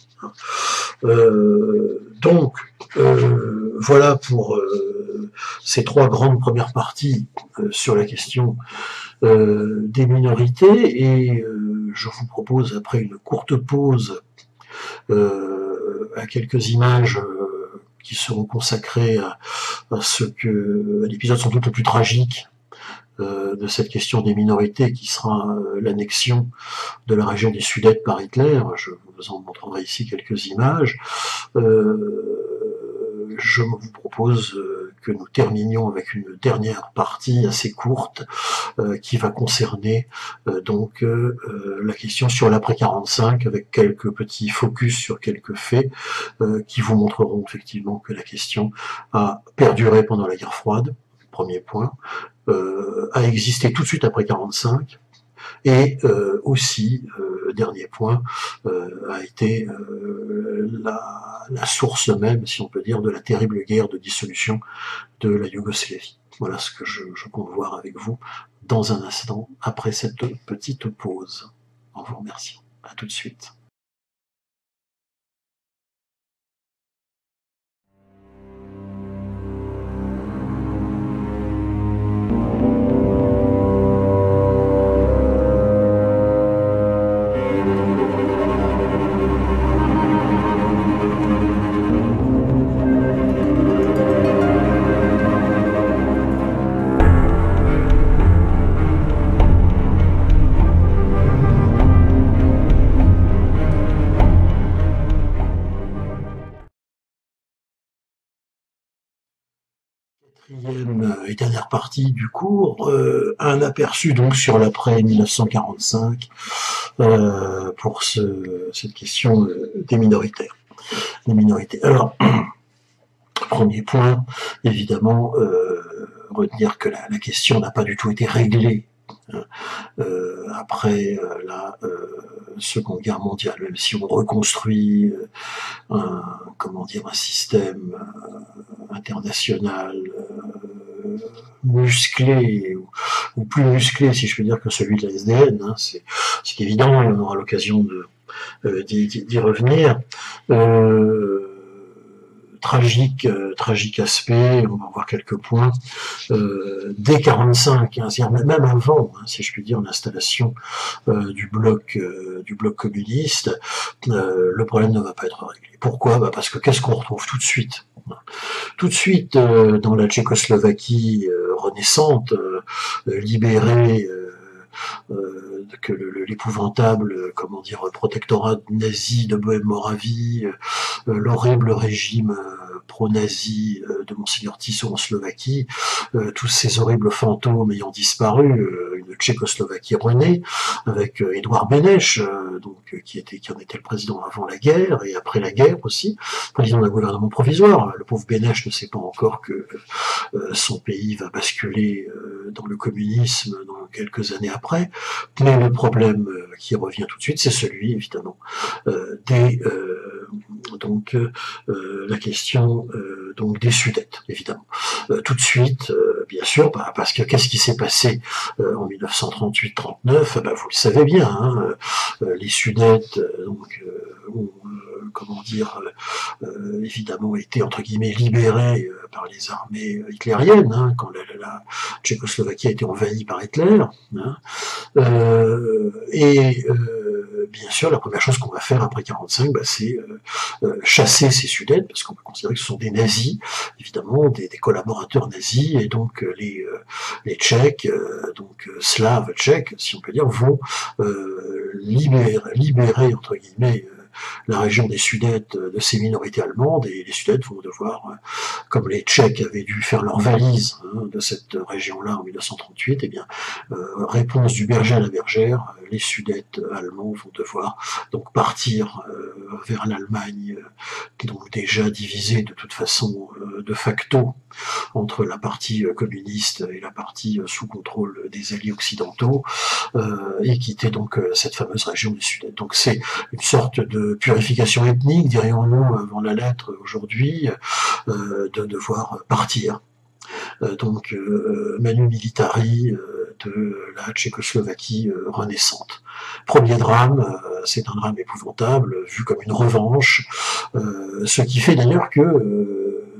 Donc voilà pour ces trois grandes premières parties sur la question des minorités, et je vous propose, après une courte pause, à quelques images qui seront consacrées à l'épisode sans doute le plus tragique de cette question des minorités, qui sera l'annexion de la région des Sudètes par Hitler. Je vous en montrerai ici quelques images. Je vous propose que nous terminions avec une dernière partie assez courte qui va concerner donc la question sur l'après 45, avec quelques petits focus sur quelques faits qui vous montreront effectivement que la question a perduré pendant la guerre froide, premier point, a existé tout de suite après 45, et aussi, dernier point, a été la source même, si on peut dire, de la terrible guerre de dissolution de la Yougoslavie. Voilà ce que je compte voir avec vous dans un instant, après cette petite pause. En vous remerciant. À tout de suite. Quatrième et dernière partie du cours, un aperçu donc sur l'après 1945 pour cette question des minorités. Alors, premier point, évidemment, retenir que la question n'a pas du tout été réglée après la Seconde Guerre mondiale, même si on reconstruit un système international musclé, ou plus musclé, si je peux dire, que celui de la SDN, hein, c'est évident, et on aura l'occasion d'y revenir. Tragique aspect, on va voir quelques points. Dès 45, hein, même avant, hein, si je puis dire, l'installation du bloc communiste, le problème ne va pas être réglé. Pourquoi ? Parce que qu'est-ce qu'on retrouve tout de suite ? Tout de suite, dans la Tchécoslovaquie renaissante, libérée que l'épouvantable, protectorat nazi de Bohême-Moravie, l'horrible régime pro-nazi de Monseigneur Tissot en Slovaquie, tous ces horribles fantômes ayant disparu, une Tchécoslovaquie renée, avec Édouard Beneš, qui en était le président avant la guerre et après la guerre aussi, président d'un gouvernement provisoire. Le pauvre Beneš ne sait pas encore que son pays va basculer dans le communisme dans quelques années après, mais le problème qui revient tout de suite, c'est celui, évidemment, la question des Sudètes, évidemment. Tout de suite, bien sûr, parce que qu'est-ce qui s'est passé en 1938-39 ? Vous le savez bien, hein, les Sudètes ont évidemment été entre guillemets libérés par les armées hitlériennes, hein, quand la Tchécoslovaquie a été envahie par Hitler, hein, bien sûr, la première chose qu'on va faire après 45, c'est chasser ces Sudètes, parce qu'on peut considérer que ce sont des nazis, évidemment, des collaborateurs nazis, et donc les Tchèques, slaves tchèques, si on peut dire, vont libérer entre guillemets la région des Sudètes de ces minorités allemandes, et les Sudètes vont devoir, comme les Tchèques avaient dû faire leur valise de cette région-là en 1938, eh bien, réponse du berger à la bergère, les Sudètes allemands vont devoir donc partir vers l'Allemagne, qui est donc déjà divisée de toute façon de facto entre la partie communiste et la partie sous contrôle des alliés occidentaux, et quitter donc cette fameuse région du Sudète. Donc c'est une sorte de purification ethnique, dirions-nous avant la lettre aujourd'hui, de devoir partir. Donc Manu Militari de la Tchécoslovaquie renaissante. Premier drame, c'est un drame épouvantable, vu comme une revanche, ce qui fait d'ailleurs que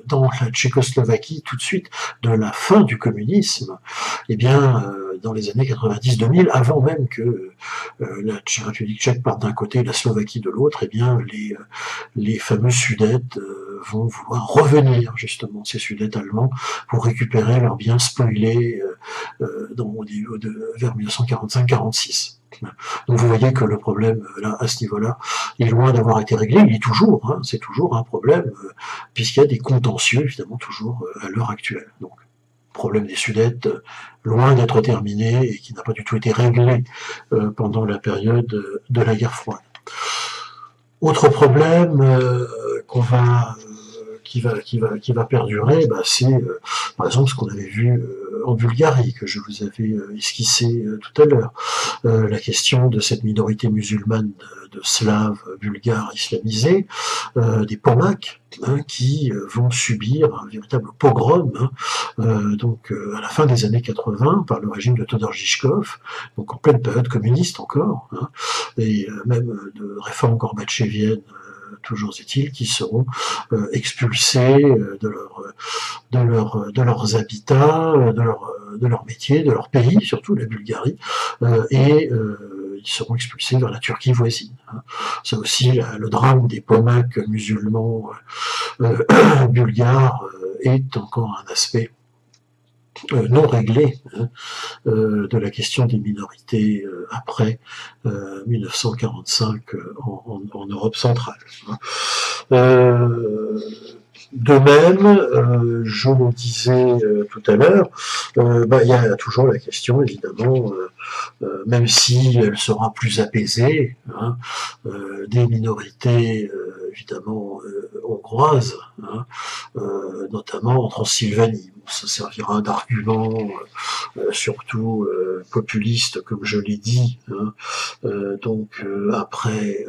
dans la Tchécoslovaquie, tout de suite, de la fin du communisme, eh bien, dans les années 90-2000, avant même que la République tchèque parte d'un côté et la Slovaquie de l'autre, eh bien, les fameux Sudètes vont vouloir revenir, justement, ces Sudètes allemands, pour récupérer leurs biens spoilés vers 1945-46. Donc vous voyez que le problème, là, à ce niveau-là, est loin d'avoir été réglé, il est toujours, c'est toujours un problème, puisqu'il y a des contentieux, évidemment, toujours à l'heure actuelle. Donc, problème des Sudètes, loin d'être terminé, et qui n'a pas du tout été réglé pendant la période de la guerre froide. Autre problème qui va perdurer, c'est par exemple ce qu'on avait vu en Bulgarie, que je vous avais esquissé tout à l'heure, la question de cette minorité musulmane de Slaves bulgares islamisés, des Pomaks, qui vont subir un véritable pogrom, donc à la fin des années 80 par le régime de Todor Zhivkov, donc en pleine période communiste encore, et même de réforme gorbatchevienne. Toujours est-il qu'ils seront expulsés de leurs habitats, de leur métier, de leur pays, surtout la Bulgarie, et ils seront expulsés vers la Turquie voisine. C'est aussi le drame des Pomaks musulmans bulgares est encore un aspect non réglé de la question des minorités après 1945 en Europe centrale. De même, je le disais tout à l'heure, il y a toujours la question, évidemment, même si elle sera plus apaisée, des minorités évidemment hongroises, notamment en Transylvanie. Ça servira d'argument, surtout populiste, comme je l'ai dit. Donc après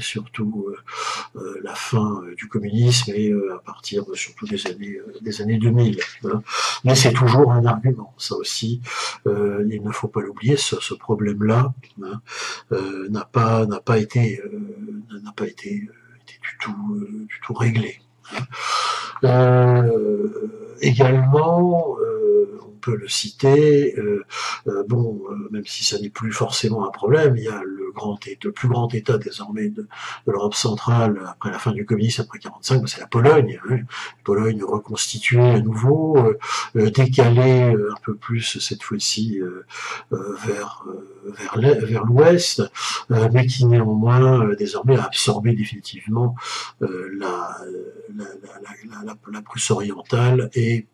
surtout la fin du communisme et à partir surtout des années 2000. Mais c'est toujours un argument. Ça aussi, il ne faut pas l'oublier. Ce problème-là n'a pas été du tout réglé. Également, on peut le citer, même si ça n'est plus forcément un problème, il y a le plus grand État désormais de l'Europe centrale après la fin du communisme, après 1945, c'est la Pologne. Pologne reconstituée à nouveau, décalée un peu plus cette fois-ci vers l'ouest, mais qui néanmoins désormais a absorbé définitivement la Prusse orientale et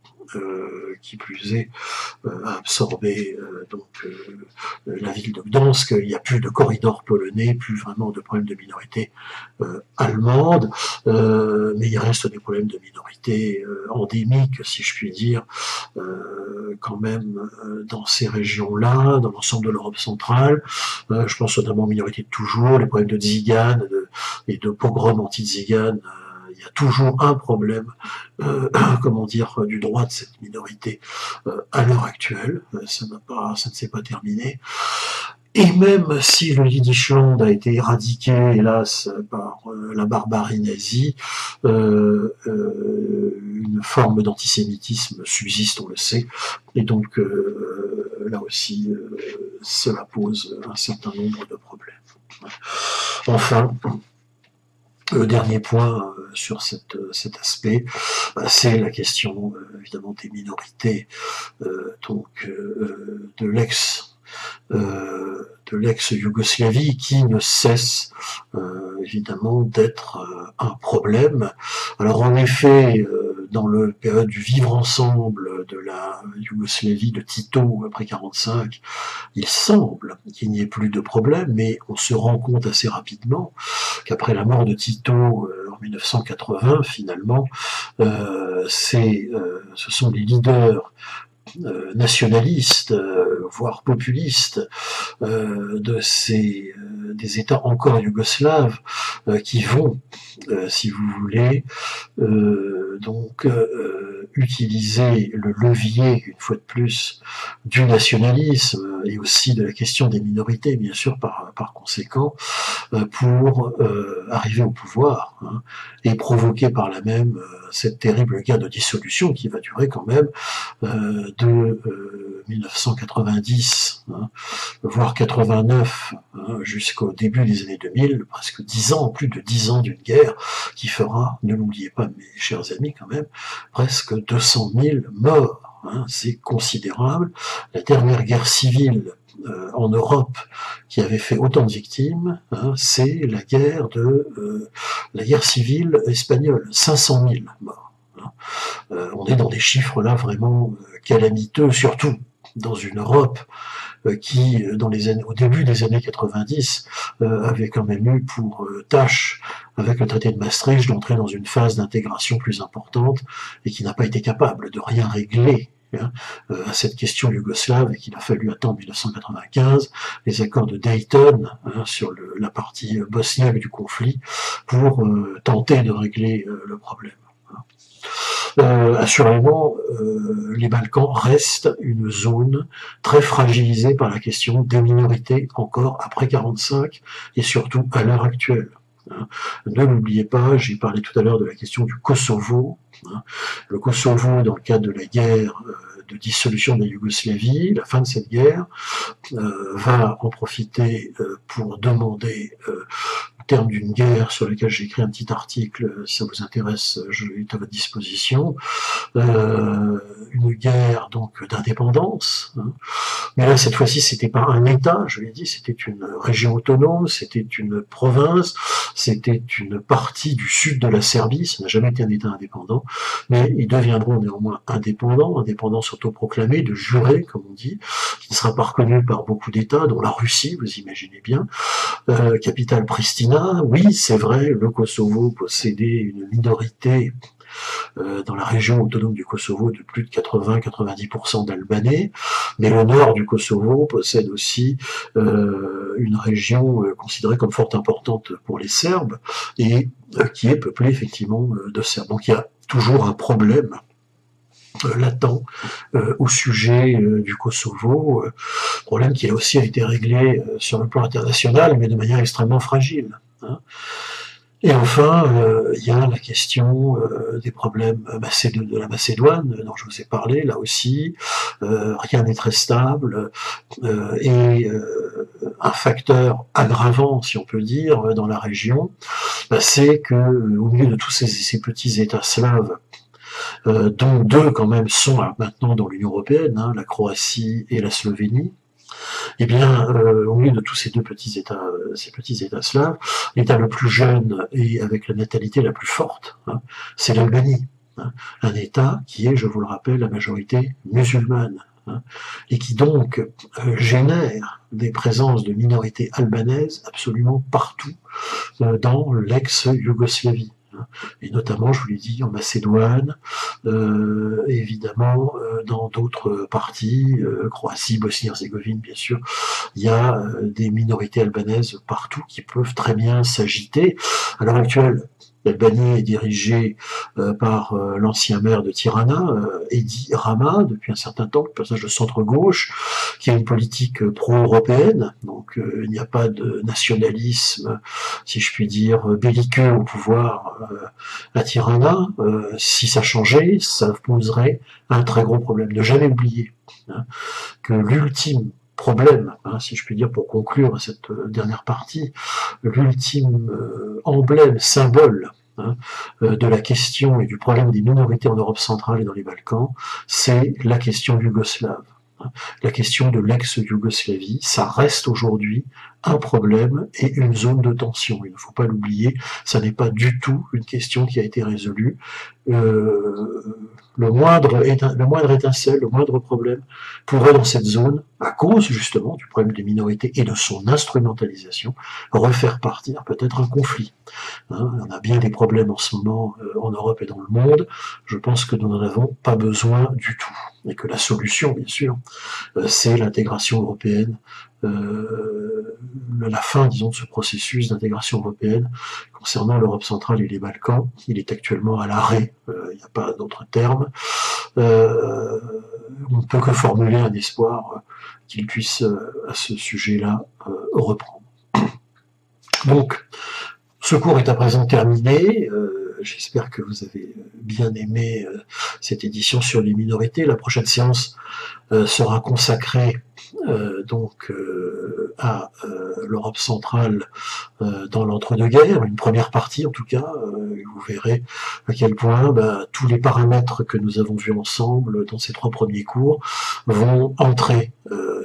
qui plus est a absorbé la ville de Gdansk. Il n'y a plus de corridor polonais, plus vraiment de problèmes de minorité allemande, mais il reste des problèmes de minorité endémiques, si je puis dire, quand même dans ces régions-là, dans l'ensemble de l'Europe centrale. Je pense notamment aux minorités de toujours, les problèmes de tziganes et de pogroms anti-tziganes. Il y a toujours un problème, du droit de cette minorité à l'heure actuelle. Ça ne s'est pas terminé. Et même si le Yiddishland a été éradiqué, hélas, par la barbarie nazie, une forme d'antisémitisme subsiste, on le sait, et donc là aussi, cela pose un certain nombre de problèmes. Enfin, le dernier point sur cet aspect, c'est la question évidemment des minorités, de de l'ex-Yougoslavie qui ne cesse évidemment d'être un problème. Alors en effet, dans le période du vivre ensemble de la Yougoslavie de Tito après 1945, il semble qu'il n'y ait plus de problème, mais on se rend compte assez rapidement qu'après la mort de Tito en 1980, finalement, ce sont les leaders nationalistes, voire populistes, des États encore yougoslaves qui vont, si vous voulez, utiliser le levier, une fois de plus, du nationalisme et aussi de la question des minorités, bien sûr, par conséquent, pour arriver au pouvoir, hein, et provoquer par là même cette terrible guerre de dissolution qui va durer quand même de 1990, hein, voire 89, hein, jusqu'au début des années 2000, presque 10 ans, plus de 10 ans d'une guerre qui fera, ne l'oubliez pas mes chers amis quand même, presque 200 000 morts. Hein, c'est considérable. La dernière guerre civile en Europe qui avait fait autant de victimes, hein, c'est la guerre civile espagnole, 500 000 morts. Hein. On est dans des chiffres là vraiment calamiteux, surtout dans une Europe qui, au début des années 90, avait quand même eu pour tâche, avec le traité de Maastricht, d'entrer dans une phase d'intégration plus importante et qui n'a pas été capable de rien régler, hein, à cette question yougoslave, et qu'il a fallu attendre 1995, les accords de Dayton, hein, sur la partie bosniaque du conflit, pour tenter de régler le problème. Assurément, les Balkans restent une zone très fragilisée par la question des minorités, encore après 1945, et surtout à l'heure actuelle. Ne l'oubliez pas, j'ai parlé tout à l'heure de la question du Kosovo. Le Kosovo, dans le cadre de la guerre de dissolution de la Yougoslavie, la fin de cette guerre, va en profiter pour demander, au terme d'une guerre sur laquelle j'ai écrit un petit article, si ça vous intéresse, je est à votre disposition, une guerre donc d'indépendance, hein. Mais là cette fois-ci c'était pas un État, je l'ai dit, c'était une région autonome, c'était une province, c'était une partie du sud de la Serbie, ça n'a jamais été un État indépendant, mais ils deviendront néanmoins indépendance autoproclamée, de juré, comme on dit, qui ne sera pas reconnu par beaucoup d'États, dont la Russie, vous imaginez bien, capitale Pristina. Oui, c'est vrai, le Kosovo possédait une minorité dans la région autonome du Kosovo de plus de 80-90% d'Albanais, mais le nord du Kosovo possède aussi une région considérée comme fort importante pour les Serbes, et qui est peuplée effectivement de Serbes. Donc il y a toujours un problème latent au sujet du Kosovo, problème qui a aussi été réglé sur le plan international, mais de manière extrêmement fragile, hein. Et enfin, il y a la question des problèmes de la Macédoine, dont je vous ai parlé, là aussi, rien n'est très stable, et un facteur aggravant, si on peut dire, dans la région, c'est que au milieu de tous ces petits États slaves, dont deux quand même sont maintenant dans l'Union européenne, hein, la Croatie et la Slovénie, eh bien, au milieu de tous ces petits États slaves, l'État le plus jeune et avec la natalité la plus forte, hein, c'est l'Albanie, hein, un État qui est, je vous le rappelle, la majorité musulmane, hein, et qui donc génère des présences de minorités albanaises absolument partout dans l'ex-Yougoslavie. Et notamment, je vous l'ai dit, en Macédoine, évidemment, dans d'autres parties, Croatie, Bosnie-Herzégovine, bien sûr, il y a des minorités albanaises partout qui peuvent très bien s'agiter. À l'heure actuelle, l'Albanie est dirigée par l'ancien maire de Tirana, Edi Rama, depuis un certain temps, le personnage de centre-gauche, qui a une politique pro-européenne, donc il n'y a pas de nationalisme, si je puis dire, belliqueux au pouvoir à Tirana. Si ça changeait, ça poserait un très gros problème. Ne jamais oublier, hein, que l'ultime problème, hein, si je puis dire, pour conclure cette dernière partie, l'ultime emblème, symbole, hein, de la question et du problème des minorités en Europe centrale et dans les Balkans, c'est la question yougoslave. La question de l'ex-Yougoslavie, ça reste aujourd'hui un problème et une zone de tension. Il ne faut pas l'oublier, ça n'est pas du tout une question qui a été résolue. Le moindre étincelle, le moindre problème pourrait dans cette zone, à cause justement du problème des minorités et de son instrumentalisation, refaire partir peut-être un conflit. On a bien des problèmes en ce moment en Europe et dans le monde. Je pense que nous n'en avons pas besoin du tout. Et que la solution, bien sûr, c'est l'intégration européenne, la fin, disons, de ce processus d'intégration européenne concernant l'Europe centrale et les Balkans. Il est actuellement à l'arrêt, il n'y a pas d'autre terme. On ne peut que formuler un espoir qu'il puisse, à ce sujet-là, reprendre. Donc, ce cours est à présent terminé. J'espère que vous avez bien aimé cette édition sur les minorités. La prochaine séance sera consacrée à l'Europe centrale dans l'entre-deux-guerres, une première partie en tout cas. Vous verrez à quel point tous les paramètres que nous avons vus ensemble dans ces 3 premiers cours vont entrer,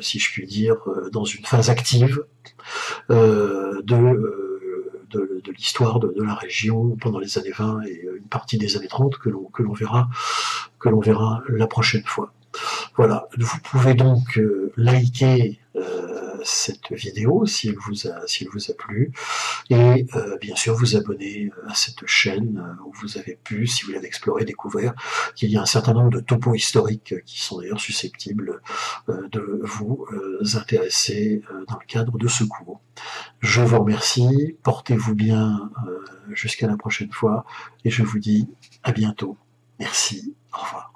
si je puis dire, dans une phase active de l'histoire de la région pendant les années 20 et une partie des années 30 que l'on verra la prochaine fois. Voilà, vous pouvez donc liker cette vidéo si elle vous a plu et bien sûr vous abonner à cette chaîne où vous avez pu, si vous l'avez exploré, découvrir qu'il y a un certain nombre de topos historiques qui sont d'ailleurs susceptibles de vous intéresser dans le cadre de ce cours. Je vous remercie, portez-vous bien jusqu'à la prochaine fois et je vous dis à bientôt. Merci, au revoir.